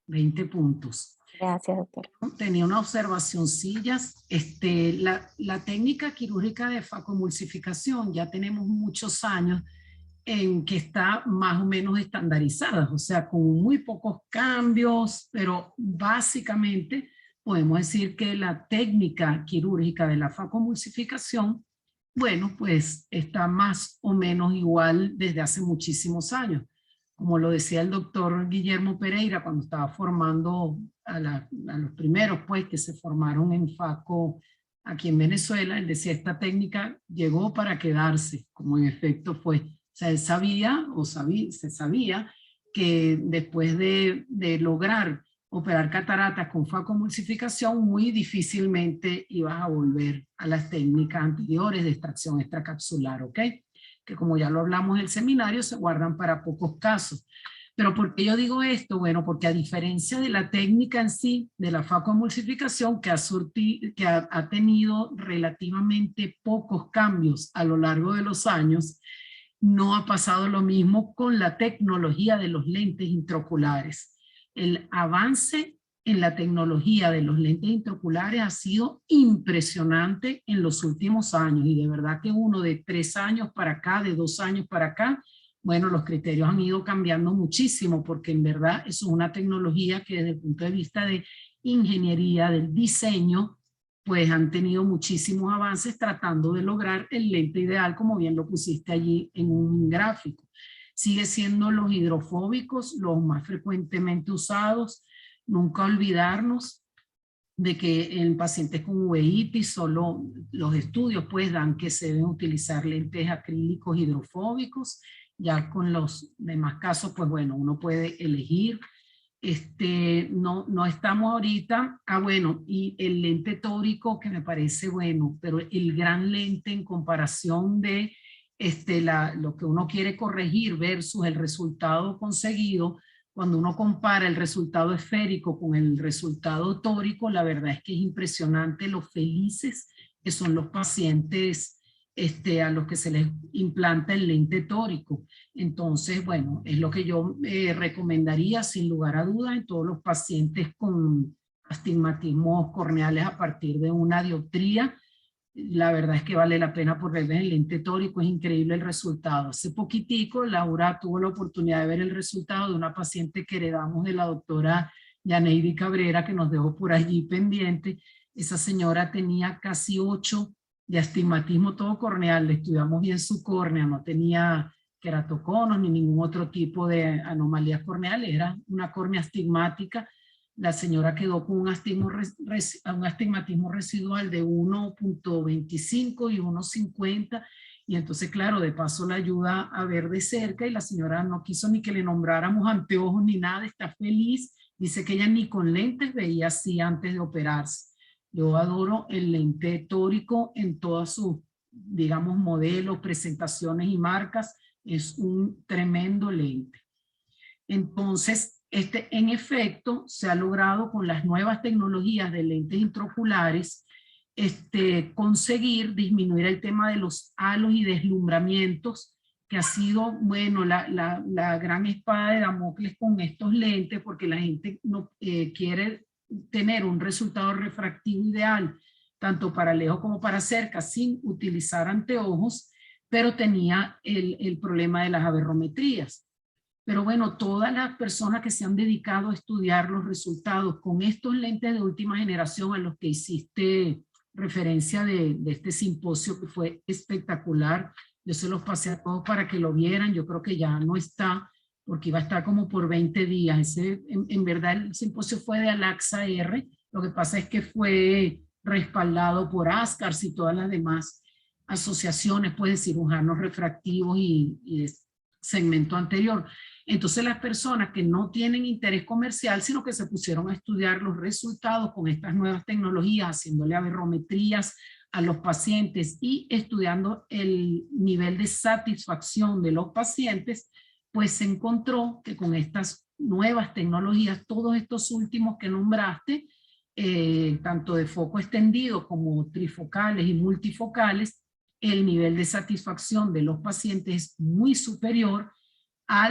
20 puntos. Gracias, doctor. Tenía una observación, sillas. La técnica quirúrgica de facoemulsificación ya tenemos muchos años en que está más o menos estandarizada, o sea, con muy pocos cambios, pero básicamente podemos decir que la técnica quirúrgica de la facoemulsificación, bueno, pues está más o menos igual desde hace muchísimos años. Como lo decía el doctor Guillermo Pereira cuando estaba formando a los primeros, pues, que se formaron en FACO aquí en Venezuela, él decía, esta técnica llegó para quedarse, como en efecto fue. O sea, él sabía, se sabía que después de lograr operar cataratas con facoemulsificación, muy difícilmente ibas a volver a las técnicas anteriores de extracción extracapsular, ¿ok? Que como ya lo hablamos en el seminario, se guardan para pocos casos. Pero ¿por qué yo digo esto? Bueno, porque a diferencia de la técnica en sí, de la facoemulsificación, que ha tenido relativamente pocos cambios a lo largo de los años, no ha pasado lo mismo con la tecnología de los lentes intraoculares. El avance en la tecnología de los lentes intraoculares ha sido impresionante en los últimos años, y de verdad que uno de 3 años para acá, de 2 años para acá, bueno, los criterios han ido cambiando muchísimo, porque en verdad eso es una tecnología que desde el punto de vista de ingeniería, del diseño, pues han tenido muchísimos avances tratando de lograr el lente ideal, como bien lo pusiste allí en un gráfico. Sigue siendo los hidrofóbicos los más frecuentemente usados. Nunca olvidarnos de que en pacientes con uveitis solo los estudios pues dan que se deben utilizar lentes acrílicos hidrofóbicos. Ya con los demás casos, pues bueno, uno puede elegir. No estamos ahorita, bueno, y el lente tórico que me parece bueno, pero el gran lente en comparación de lo que uno quiere corregir versus el resultado conseguido, cuando uno compara el resultado esférico con el resultado tórico, la verdad es que es impresionante lo felices que son los pacientes a los que se les implanta el lente tórico. Entonces, bueno, es lo que yo recomendaría sin lugar a duda en todos los pacientes con astigmatismos corneales a partir de una dioptría. La verdad es que vale la pena por ver el lente tórico, es increíble el resultado. Hace poquitico Laura tuvo la oportunidad de ver el resultado de una paciente que heredamos de la doctora Yaneidi Cabrera, que nos dejó por allí pendiente. Esa señora tenía casi 8 de astigmatismo todo corneal, le estudiamos bien su córnea, no tenía queratoconos ni ningún otro tipo de anomalías corneales, era una córnea astigmática. La señora quedó con un astigmatismo residual de 1.25 y 1.50, y entonces claro, de paso la ayuda a ver de cerca, y la señora no quiso ni que le nombráramos anteojos ni nada, está feliz, dice que ella ni con lentes veía así antes de operarse. Yo adoro el lente tórico en todas sus, digamos, modelos, presentaciones y marcas. Es un tremendo lente. Entonces, en efecto, se ha logrado con las nuevas tecnologías de lentes intraoculares conseguir disminuir el tema de los halos y deslumbramientos, que ha sido, bueno, la gran espada de Damocles con estos lentes, porque la gente no quiere tener un resultado refractivo ideal, tanto para lejos como para cerca, sin utilizar anteojos, pero tenía el problema de las aberrometrías. Pero bueno, todas las personas que se han dedicado a estudiar los resultados con estos lentes de última generación a los que hiciste referencia de este simposio, que fue espectacular, yo se los pasé a todos para que lo vieran, yo creo que ya no está, porque iba a estar como por 20 días. En verdad el simposio fue de Alaxa R, lo que pasa es que fue respaldado por ASCARS y todas las demás asociaciones, pues, de cirujanos refractivos y segmento anterior. Entonces las personas que no tienen interés comercial, sino que se pusieron a estudiar los resultados con estas nuevas tecnologías, haciéndole aberrometrías a los pacientes y estudiando el nivel de satisfacción de los pacientes, pues se encontró que con estas nuevas tecnologías, todos estos últimos que nombraste, tanto de foco extendido como trifocales y multifocales, el nivel de satisfacción de los pacientes es muy superior a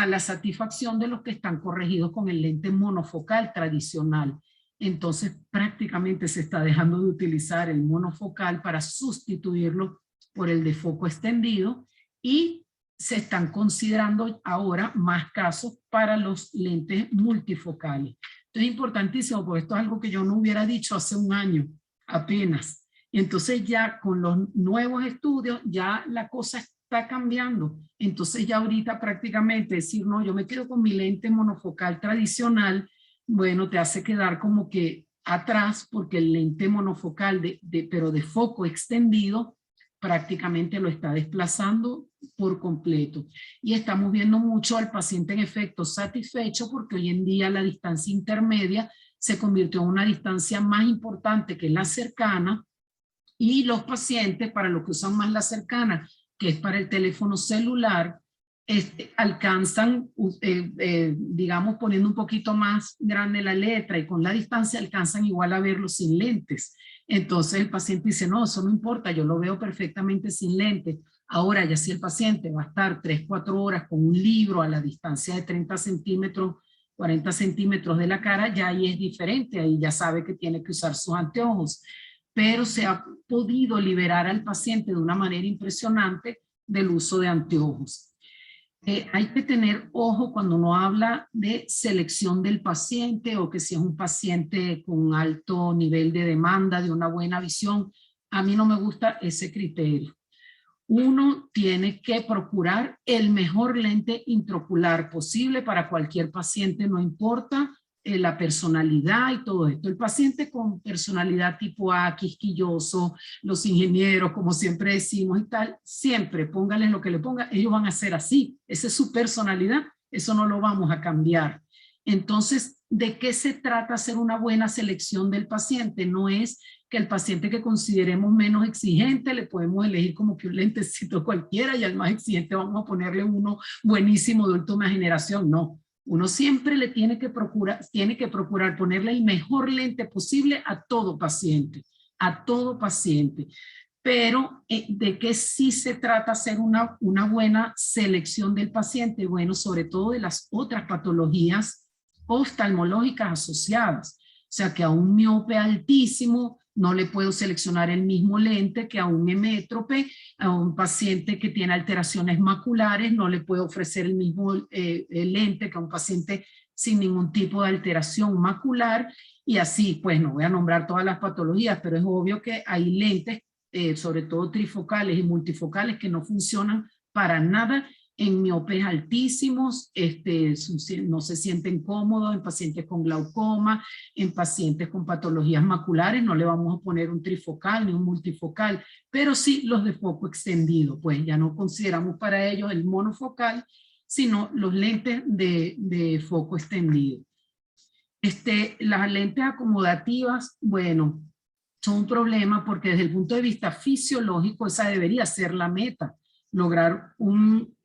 la satisfacción de los que están corregidos con el lente monofocal tradicional. Entonces prácticamente se está dejando de utilizar el monofocal para sustituirlo por el de foco extendido, y se están considerando ahora más casos para los lentes multifocales. Esto es importantísimo porque esto es algo que yo no hubiera dicho hace un año apenas. Y entonces ya con los nuevos estudios ya la cosa está cambiando. Entonces ya ahorita prácticamente decir, no, yo me quedo con mi lente monofocal tradicional, bueno, te hace quedar como que atrás, porque el lente monofocal pero de foco extendido prácticamente lo está desplazando por completo. Y estamos viendo mucho al paciente en efecto satisfecho, porque hoy en día la distancia intermedia se convirtió en una distancia más importante que la cercana, y los pacientes, para los que usan más la cercana, que es para el teléfono celular, alcanzan, digamos, poniendo un poquito más grande la letra y con la distancia alcanzan igual a verlo sin lentes. Entonces el paciente dice, no, eso no importa, yo lo veo perfectamente sin lentes. Ahora ya si el paciente va a estar 3-4 horas con un libro a la distancia de 30 centímetros, 40 centímetros de la cara, ya ahí es diferente, ahí ya sabe que tiene que usar sus anteojos. Pero se ha podido liberar al paciente de una manera impresionante del uso de anteojos. Hay que tener ojo cuando uno habla de selección del paciente, o que si es un paciente con alto nivel de demanda, de una buena visión. A mí no me gusta ese criterio. Uno tiene que procurar el mejor lente intraocular posible para cualquier paciente, no importa la personalidad y todo esto. El paciente con personalidad tipo A, quisquilloso, los ingenieros, como siempre decimos y tal, siempre póngales lo que le ponga, ellos van a ser así. Esa es su personalidad, eso no lo vamos a cambiar. Entonces, ¿de qué se trata hacer una buena selección del paciente? No es que el paciente que consideremos menos exigente le podemos elegir como que un lentecito cualquiera y al más exigente vamos a ponerle uno buenísimo de última generación. No, uno siempre le tiene que procurar ponerle el mejor lente posible a todo paciente, a todo paciente. Pero ¿de qué sí se trata hacer una buena selección del paciente? Bueno, sobre todo de las otras patologías oftalmológicas asociadas. O sea, que a un miope altísimo no le puedo seleccionar el mismo lente que a un hemétrope, a un paciente que tiene alteraciones maculares no le puedo ofrecer el mismo lente que a un paciente sin ningún tipo de alteración macular, y así, pues no voy a nombrar todas las patologías, pero es obvio que hay lentes, sobre todo trifocales y multifocales, que no funcionan para nada en miopes altísimos, no se sienten cómodos en pacientes con glaucoma, en pacientes con patologías maculares, no le vamos a poner un trifocal ni un multifocal, pero sí los de foco extendido, pues ya no consideramos para ellos el monofocal, sino los lentes de foco extendido. Las lentes acomodativas, bueno, son un problema porque desde el punto de vista fisiológico esa debería ser la meta. Lograr un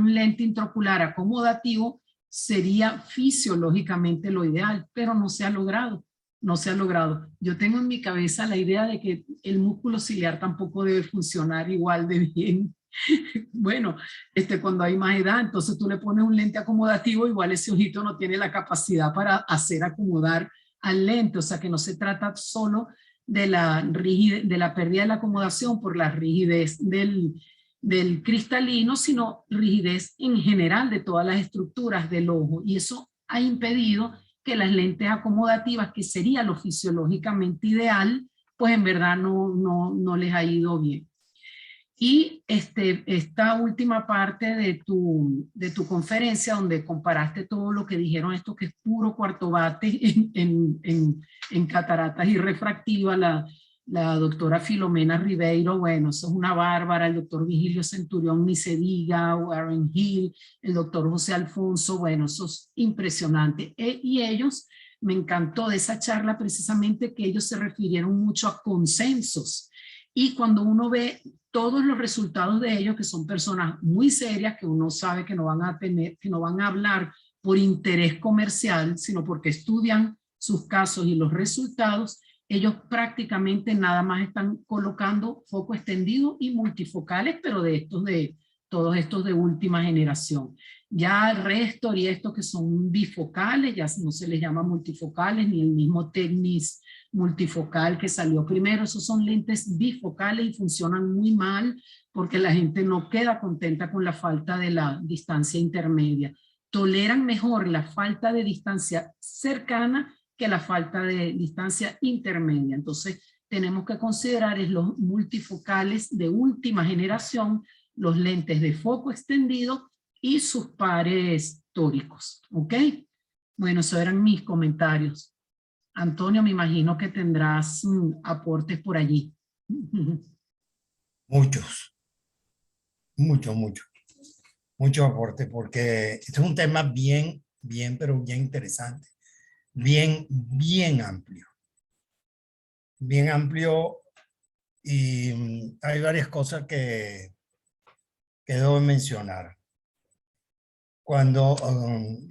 lente intraocular acomodativo sería fisiológicamente lo ideal, pero no se ha logrado. No se ha logrado. Yo tengo en mi cabeza la idea de que el músculo ciliar tampoco debe funcionar igual de bien. Bueno, cuando hay más edad, entonces tú le pones un lente acomodativo, igual ese ojito no tiene la capacidad para hacer acomodar al lente, o sea que no se trata solo de la pérdida de la acomodación por la rigidez del cristalino, sino rigidez en general de todas las estructuras del ojo, y eso ha impedido que las lentes acomodativas, que sería lo fisiológicamente ideal, pues en verdad no les ha ido bien. Y esta última parte de tu conferencia, donde comparaste todo lo que dijeron, esto que es puro cuarto bate en cataratas y refractiva, la doctora Filomena Ribeiro, bueno, eso es una bárbara, el doctor Vigilio Centurión, ni se diga, Warren Hill, el doctor José Alfonso, bueno, eso es impresionante. Y ellos, me encantó de esa charla precisamente que ellos se refirieron mucho a consensos. Y cuando uno ve todos los resultados de ellos, que son personas muy serias, que uno sabe que no van a hablar por interés comercial, sino porque estudian sus casos y los resultados, ellos prácticamente nada más están colocando foco extendido y multifocales, pero todos estos de última generación. Ya el resto y estos que son bifocales, ya no se les llama multifocales, ni el mismo Tecnis multifocal que salió primero, esos son lentes bifocales y funcionan muy mal porque la gente no queda contenta con la falta de la distancia intermedia. Toleran mejor la falta de distancia cercana que la falta de distancia intermedia. Entonces tenemos que considerar los multifocales de última generación, los lentes de foco extendido y sus pares tóricos. ¿Ok? Bueno, esos eran mis comentarios. Antonio, me imagino que tendrás aportes por allí. Muchos, muchos aportes, porque este es un tema bien, pero bien interesante, bien amplio. Bien amplio, y hay varias cosas que debo mencionar.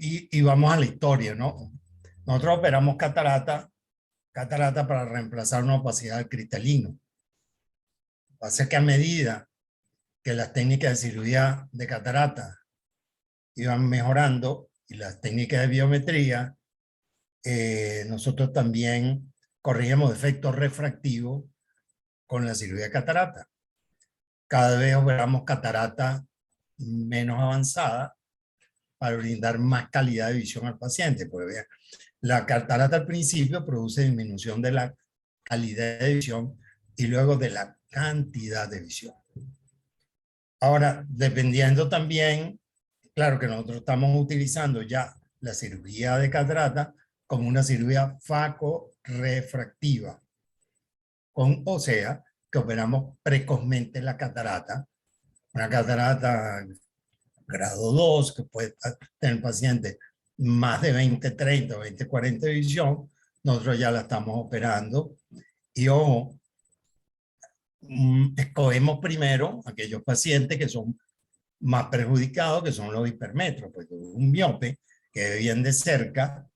Y vamos a la historia, ¿no? Nosotros operamos catarata para reemplazar una opacidad cristalino. Lo que pasa es que a medida que las técnicas de cirugía de catarata iban mejorando y las técnicas de biometría, nosotros también corríamos defectos refractivos con la cirugía de catarata. Cada vez operamos catarata menos avanzada para brindar más calidad de visión al paciente. Pues vean, la catarata al principio produce disminución de la calidad de visión y luego de la cantidad de visión. Ahora, dependiendo también, claro que nosotros estamos utilizando ya la cirugía de catarata como una cirugía facorefractiva, o sea, que operamos precozmente la catarata, una catarata grado 2 que puede tener el paciente más de 20/30, 20/40 de visión, nosotros ya la estamos operando. Y ojo, escogemos primero aquellos pacientes que son más perjudicados, que son los hipermetros, porque un miope que ve bien de cerca,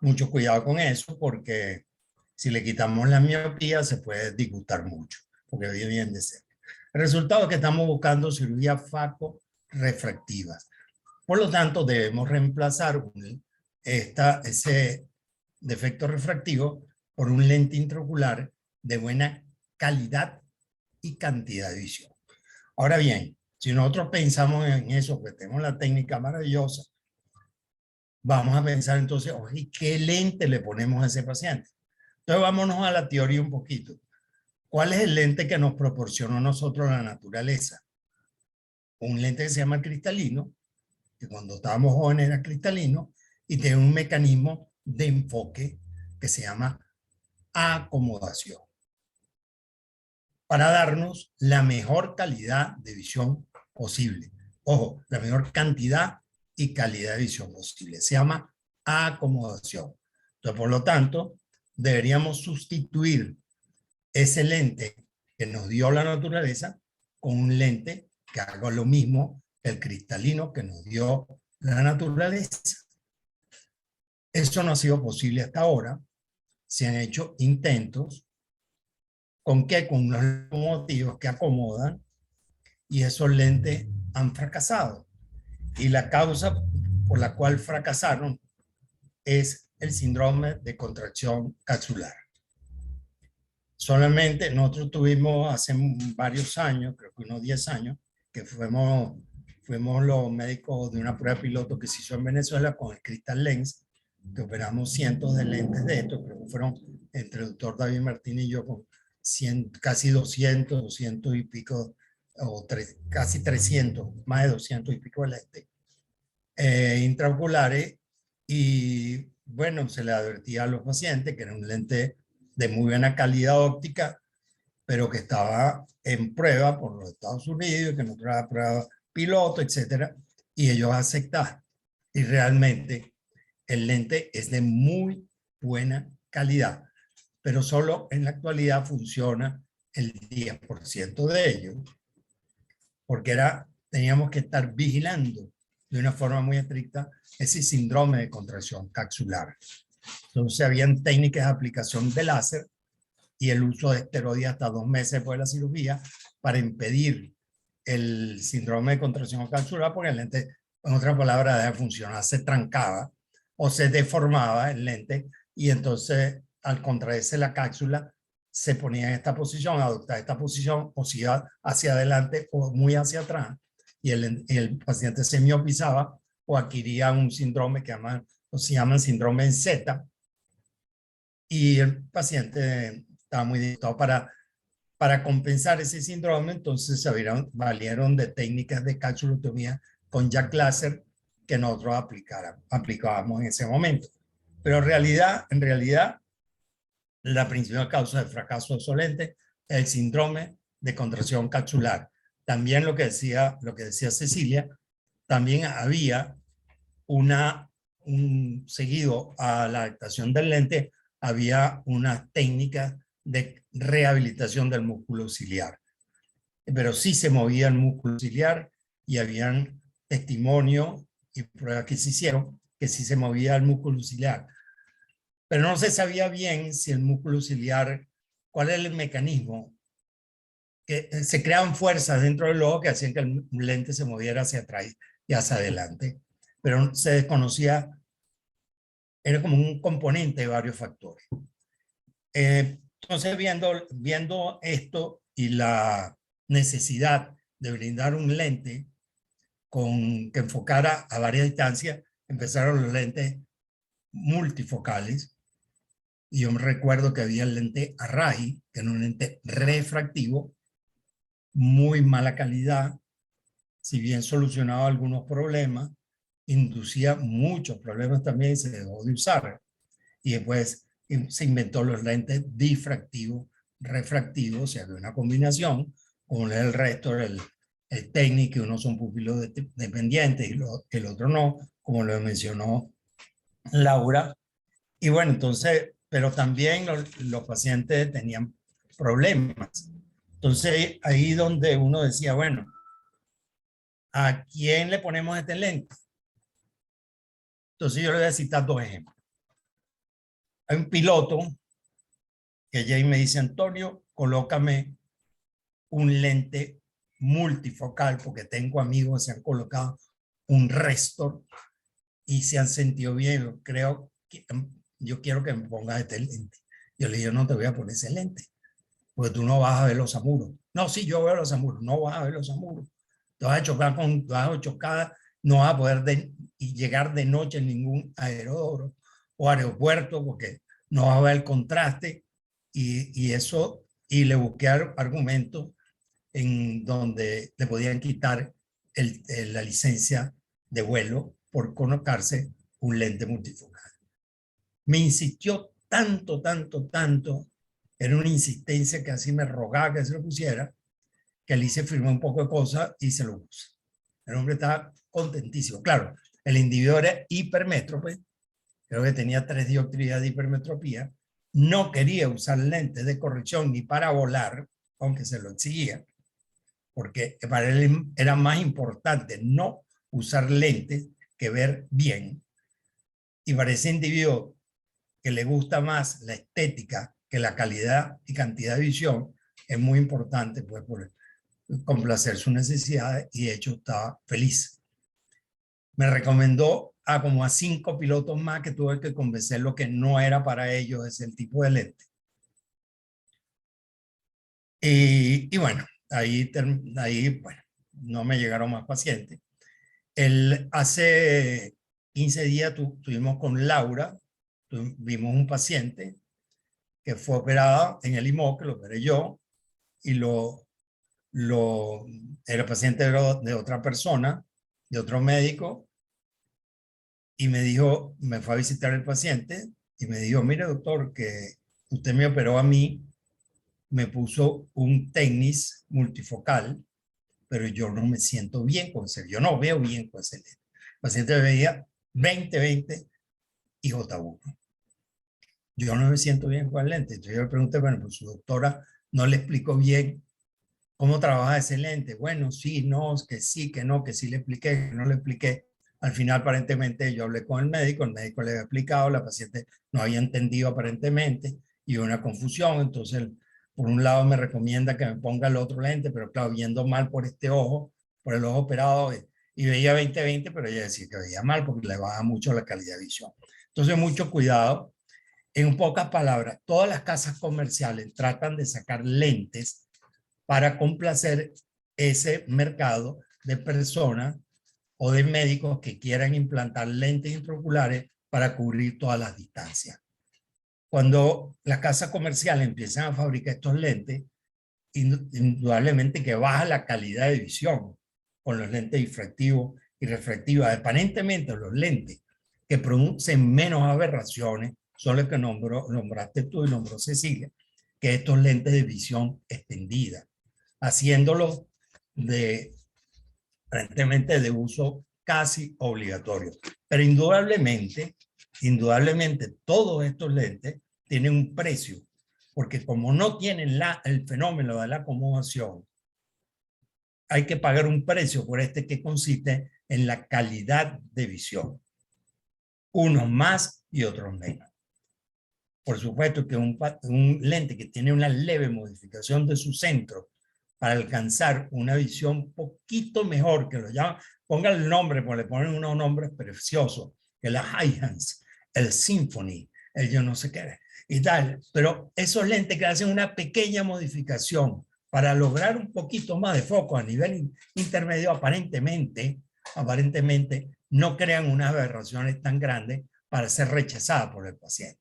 mucho cuidado con eso, porque si le quitamos la miopía se puede disgustar mucho, porque ve bien de cerca. El resultado es que estamos buscando cirugías faco-refractivas. Por lo tanto, debemos reemplazar ese defecto refractivo por un lente intraocular de buena calidad y cantidad de visión. Ahora bien, si nosotros pensamos en eso, que tenemos la técnica maravillosa, vamos a pensar entonces, oye, ¿qué lente le ponemos a ese paciente? Entonces vámonos a la teoría un poquito. ¿Cuál es el lente que nos proporcionó a nosotros la naturaleza? Un lente que se llama cristalino, que cuando estábamos jóvenes era cristalino, y tiene un mecanismo de enfoque que se llama acomodación, para darnos la mejor calidad de visión posible. Ojo, la mejor cantidad y calidad de visión posible. Se llama acomodación. Entonces, por lo tanto, deberíamos sustituir ese lente que nos dio la naturaleza con un lente que haga lo mismo que el cristalino que nos dio la naturaleza. Eso no ha sido posible hasta ahora. Se han hecho intentos. ¿Con qué? Con los motivos que acomodan, y esos lentes han fracasado. Y la causa por la cual fracasaron es el síndrome de contracción capsular. Solamente nosotros tuvimos hace varios años, creo que unos 10 años, que fuimos los médicos de una prueba piloto que se hizo en Venezuela con el Crystal Lens, que operamos cientos de lentes de estos, creo que fueron entre el doctor David Martín y yo con casi 200 y pico, o casi 300, más de 200 y pico de lentes intraoculares. Y bueno, se le advertía a los pacientes que era un lente de muy buena calidad óptica, pero que estaba en prueba por los Estados Unidos, que no traía prueba piloto, etcétera, y ellos aceptaron. Y realmente el lente es de muy buena calidad, pero solo en la actualidad funciona el 10% de ellos, porque teníamos que estar vigilando de una forma muy estricta ese síndrome de contracción capsular. Entonces habían técnicas de aplicación de láser y el uso de esteroides hasta 2 meses después de la cirugía para impedir el síndrome de contracción capsular, porque el lente, en otras palabras, deja de funcionar, se trancaba o se deformaba el lente, y entonces al contraerse la cápsula se ponía en esta posición, adoptaba esta posición, o si iba hacia adelante o muy hacia atrás, y el paciente se miopizaba o adquiría un síndrome que se llaman síndrome en Z, y el paciente estaba muy disgustado. Para compensar ese síndrome, entonces se valieron de técnicas de capsulotomía con jack láser que nosotros aplicábamos en ese momento. Pero en realidad, la principal causa de fracaso de esos lentes es el síndrome de contracción capsular. También lo que decía Cecilia, también había seguido a la adaptación del lente, había una técnica de rehabilitación del músculo ciliar. Pero sí se movía el músculo ciliar, y habían testimonios y pruebas que se hicieron que sí se movía el músculo ciliar. Pero no se sabía bien si el músculo ciliar, cuál era el mecanismo, que se creaban fuerzas dentro del ojo que hacían que el lente se moviera hacia atrás y hacia adelante. Pero se desconocía, era como un componente de varios factores. Entonces, viendo esto y la necesidad de brindar un lente que enfocara a varias distancias, empezaron los lentes multifocales. Y yo me recuerdo que había el lente Arrai, que era un lente refractivo, muy mala calidad, si bien solucionaba algunos problemas, inducía muchos problemas también y se dejó de usar. Y después se inventó los lentes difractivos, refractivos, o sea, de una combinación con el resto el técnico, que unos son pupilos dependientes y el otro no, como lo mencionó Laura. Y bueno, entonces, pero también los pacientes tenían problemas. Entonces, ahí donde uno decía, bueno, ¿a quién le ponemos este lente? Entonces yo le voy a citar dos ejemplos. Hay un piloto que ya me dice, Antonio, colócame un lente multifocal, porque tengo amigos que se han colocado un Restor y se han sentido bien. Creo que yo quiero que me pongas este lente. Yo le digo, no te voy a poner ese lente, porque tú no vas a ver los amuros. No, sí, yo veo los amuros. No vas a ver los amuros. Te vas a chocar, no vas a poder llegar de noche en ningún aeródromo o aeropuerto, porque no vas a ver el contraste y eso, y le busqué argumentos en donde le podían quitar la licencia de vuelo por colocarse un lente multifocal. Me insistió tanto, era una insistencia que así me rogaba que se lo pusiera, que le hice firmar un poco de cosas y se lo puse. El hombre estaba contentísimo. Claro, el individuo era hipermétrope, creo que tenía 3 dioptrías de hipermetropía, no quería usar lentes de corrección ni para volar, aunque se lo exigía, porque para él era más importante no usar lentes que ver bien. Y para ese individuo que le gusta más la estética que la calidad y cantidad de visión, es muy importante pues, por complacer sus necesidades, y de hecho estaba feliz. Me recomendó a como a 5 pilotos más que tuve que convencerlo que no era para ellos ese tipo de lente. Y bueno, ahí bueno, no me llegaron más pacientes. Hace 15 días tuvimos con Laura, vimos un paciente que fue operado en el IMOC, lo operé yo, y era paciente de otra persona, de otro médico, y me dijo, me fue a visitar el paciente, y me dijo, mire doctor, que usted me operó a mí, me puso un Tecnis multifocal, pero yo no me siento bien con ese, yo no veo bien con ese lente. El paciente veía 20/20 y J1. Yo no me siento bien con el lente. Entonces yo le pregunté, bueno, pues su doctora no le explicó bien cómo trabaja ese lente. Bueno, sí, no, que sí, que no, que sí le expliqué, que no le expliqué. Al final, aparentemente, yo hablé con el médico le había explicado, la paciente no había entendido aparentemente y una confusión. Entonces, por un lado me recomienda que me ponga el otro lente, pero claro, viendo mal por este ojo, por el ojo operado, y veía 20/20, pero ella decía que veía mal porque le baja mucho la calidad de visión. Entonces, mucho cuidado. En pocas palabras, todas las casas comerciales tratan de sacar lentes para complacer ese mercado de personas o de médicos que quieran implantar lentes intraoculares para cubrir todas las distancias. Cuando las casas comerciales empiezan a fabricar estos lentes, indudablemente que baja la calidad de visión con los lentes difractivos y refractivos. Aparentemente los lentes que producen menos aberraciones son los que nombraste tú y nombró Cecilia, que estos lentes de visión extendida, haciéndolos aparentemente de uso casi obligatorio. Pero indudablemente todos estos lentes tienen un precio, porque como no tienen el fenómeno de la acomodación, hay que pagar un precio por este que consiste en la calidad de visión. Unos más y otros menos. Por supuesto que un lente que tiene una leve modificación de su centro para alcanzar una visión un poquito mejor, que lo llaman, pongan el nombre, porque le ponen unos nombres preciosos, que la Hyans, el Symphony, el yo no sé qué, y tal. Pero esos lentes que hacen una pequeña modificación para lograr un poquito más de foco a nivel intermedio, aparentemente no crean unas aberraciones tan grandes para ser rechazadas por el paciente.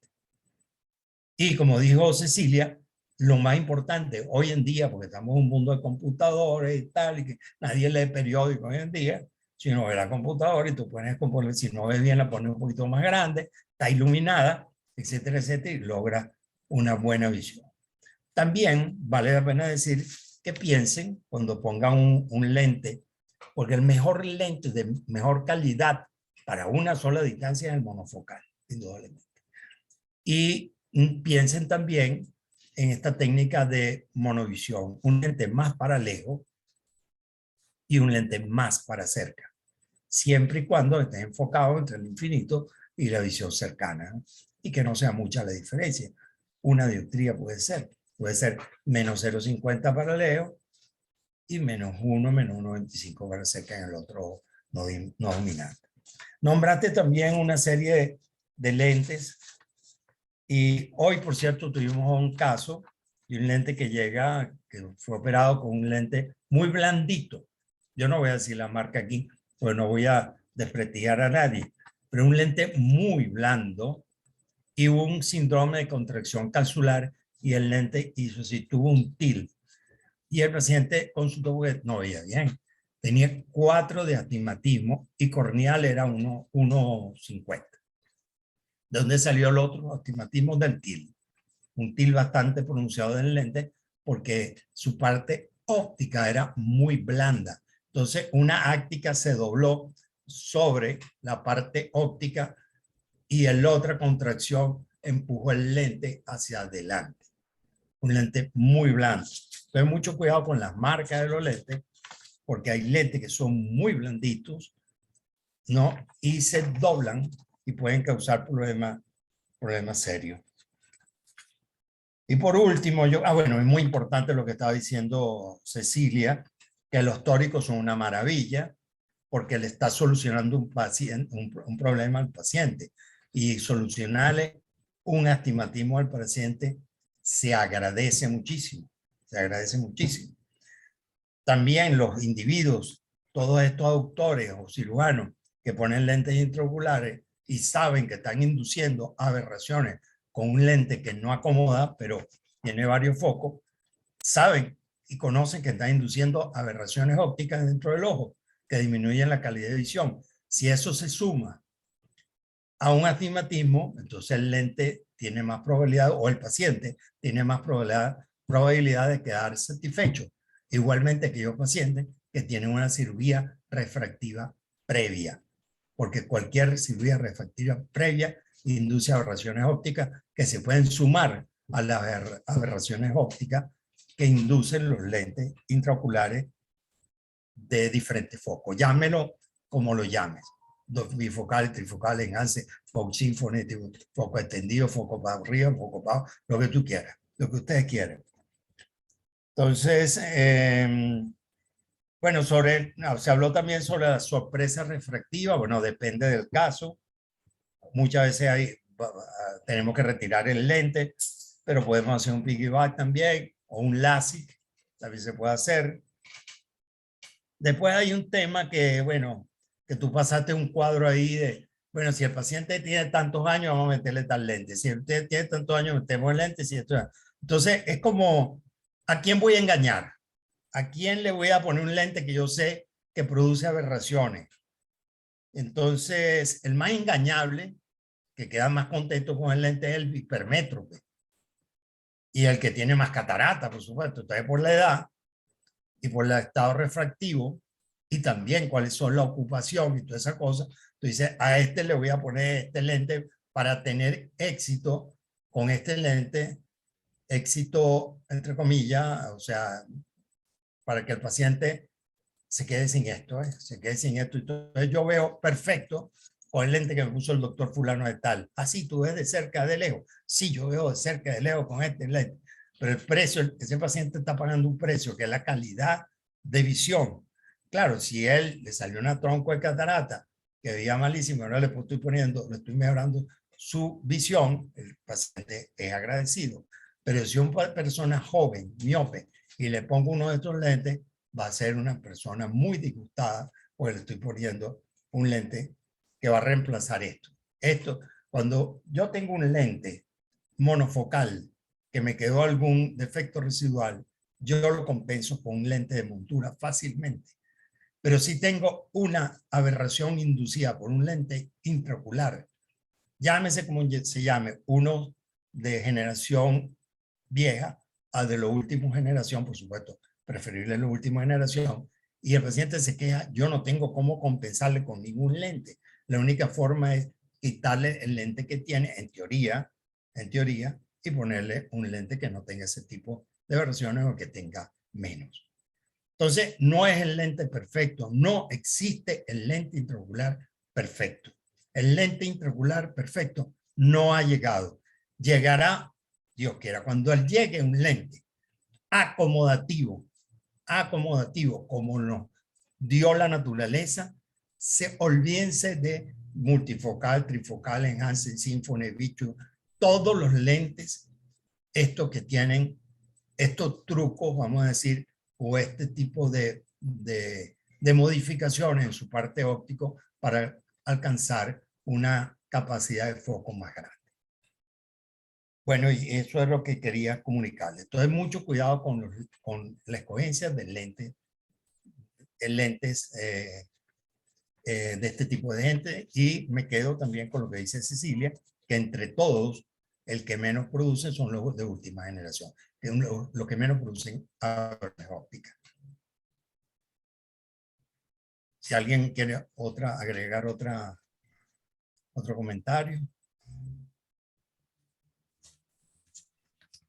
Y como dijo Cecilia, lo más importante hoy en día, porque estamos en un mundo de computadores y tal, y que nadie lee periódicos hoy en día, si no ve la computadora y tú puedes componer, si no ves bien la pones un poquito más grande, está iluminada, etcétera, etcétera, y logra una buena visión. También vale la pena decir que piensen cuando pongan un lente, porque el mejor lente de mejor calidad para una sola distancia es el monofocal, indudablemente. Y piensen también en esta técnica de monovisión, un lente más para lejos y un lente más para cerca, siempre y cuando esté enfocado entre el infinito y la visión cercana, ¿no? Y que no sea mucha la diferencia. Una dioptría puede ser menos 0,50 para lejos y menos 1,25 para cerca en el otro no dominante. Nombraste también una serie de lentes y hoy, por cierto, tuvimos un caso de un lente que fue operado con un lente muy blandito. Yo no voy a decir la marca aquí, pues no voy a desprestigiar a nadie, pero un lente muy blando y hubo un síndrome de contracción capsular y el lente tuvo un tilt. Y el paciente consultó porque no veía bien. Tenía 4 de astigmatismo y corneal era 1,50. ¿De dónde salió el otro astigmatismo? Del tilt. Un tilt bastante pronunciado del lente porque su parte óptica era muy blanda. Entonces, una áctica se dobló sobre la parte óptica y la otra contracción empujó el lente hacia adelante. Un lente muy blando. Entonces, mucho cuidado con las marcas de los lentes, porque hay lentes que son muy blanditos, ¿no? Y se doblan y pueden causar problemas serios. Y por último, bueno, es muy importante lo que estaba diciendo Cecilia, que los tóricos son una maravilla, porque le está solucionando un problema al paciente. Y solucionarle un astigmatismo al paciente se agradece muchísimo. Se agradece muchísimo. También los individuos, todos estos doctores o cirujanos que ponen lentes intraoculares y saben que están induciendo aberraciones con un lente que no acomoda, pero tiene varios focos, saben y conocen que están induciendo aberraciones ópticas dentro del ojo que disminuyen la calidad de visión. Si eso se suma a un astigmatismo, entonces el lente tiene más probabilidad, o el paciente tiene más probabilidad de quedar satisfecho. Igualmente aquellos pacientes que tienen una cirugía refractiva previa, porque cualquier cirugía refractiva previa induce aberraciones ópticas que se pueden sumar a las aberraciones ópticas que inducen los lentes intraoculares de diferentes focos. Llámelo como lo llames. Bifocal, trifocal, enhance, foco sinfonético, foco extendido, foco para arriba, foco para abajo, lo que tú quieras, lo que ustedes quieran. Entonces, bueno, se habló también sobre la sorpresa refractiva. Bueno, depende del caso. Muchas veces tenemos que retirar el lente, pero podemos hacer un piggyback también, o un LASIK, también se puede hacer. Después hay un tema que, bueno, que tú pasaste un cuadro ahí de, bueno, si el paciente tiene tantos años, vamos a meterle tal lente. Si usted tiene tantos años, metemos el lente. Entonces, es como, ¿a quién voy a engañar? ¿A quién le voy a poner un lente que yo sé que produce aberraciones? Entonces, el más engañable, que queda más contento con el lente, es el hipermétrope. Y el que tiene más catarata, por supuesto. Entonces, por la edad y por el estado refractivo, y también cuáles son la ocupación y toda esa cosa, tú dices, a este le voy a poner este lente para tener éxito con este lente, éxito entre comillas, o sea, para que el paciente se quede sin esto, se quede sin esto. Entonces yo veo perfecto con el lente que me puso el doctor fulano de tal. Así tú ves de cerca, de lejos. Sí, yo veo de cerca, de lejos con este lente. Pero el precio, ese paciente está pagando un precio que es la calidad de visión. Claro, si él le salió una tronco de catarata que veía malísimo, ahora le estoy mejorando su visión, el paciente es agradecido. Pero si una persona joven, miope, y le pongo uno de estos lentes, va a ser una persona muy disgustada porque le estoy poniendo un lente que va a reemplazar esto. Cuando yo tengo un lente monofocal que me quedó algún defecto residual, yo lo compenso con un lente de montura fácilmente. Pero si tengo una aberración inducida por un lente intraocular, llámese como se llame, uno de generación vieja a de la última generación, por supuesto, preferible la última generación, y el paciente se queja, yo no tengo cómo compensarle con ningún lente. La única forma es quitarle el lente que tiene, en teoría, y ponerle un lente que no tenga ese tipo de versiones o que tenga menos. Entonces, no es el lente perfecto, no existe el lente intraocular perfecto. El lente intraocular perfecto no ha llegado. Llegará, Dios quiera, cuando llegue un lente acomodativo, como nos dio la naturaleza, olvídense de multifocal, trifocal, enhanced, symphony, Vitruvio, todos los lentes, estos que tienen estos trucos, vamos a decir, o este tipo de modificaciones en su parte óptico para alcanzar una capacidad de foco más grande. Bueno, y eso es lo que quería comunicarles. Entonces, mucho cuidado con la escogencia de lentes de este tipo de gente, y me quedo también con lo que dice Cecilia, que entre todos, el que menos producen son los de última generación, que lo que menos producen óptica. Si alguien quiere agregar otro comentario.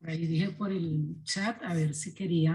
Ahí dije por el chat, a ver si quería.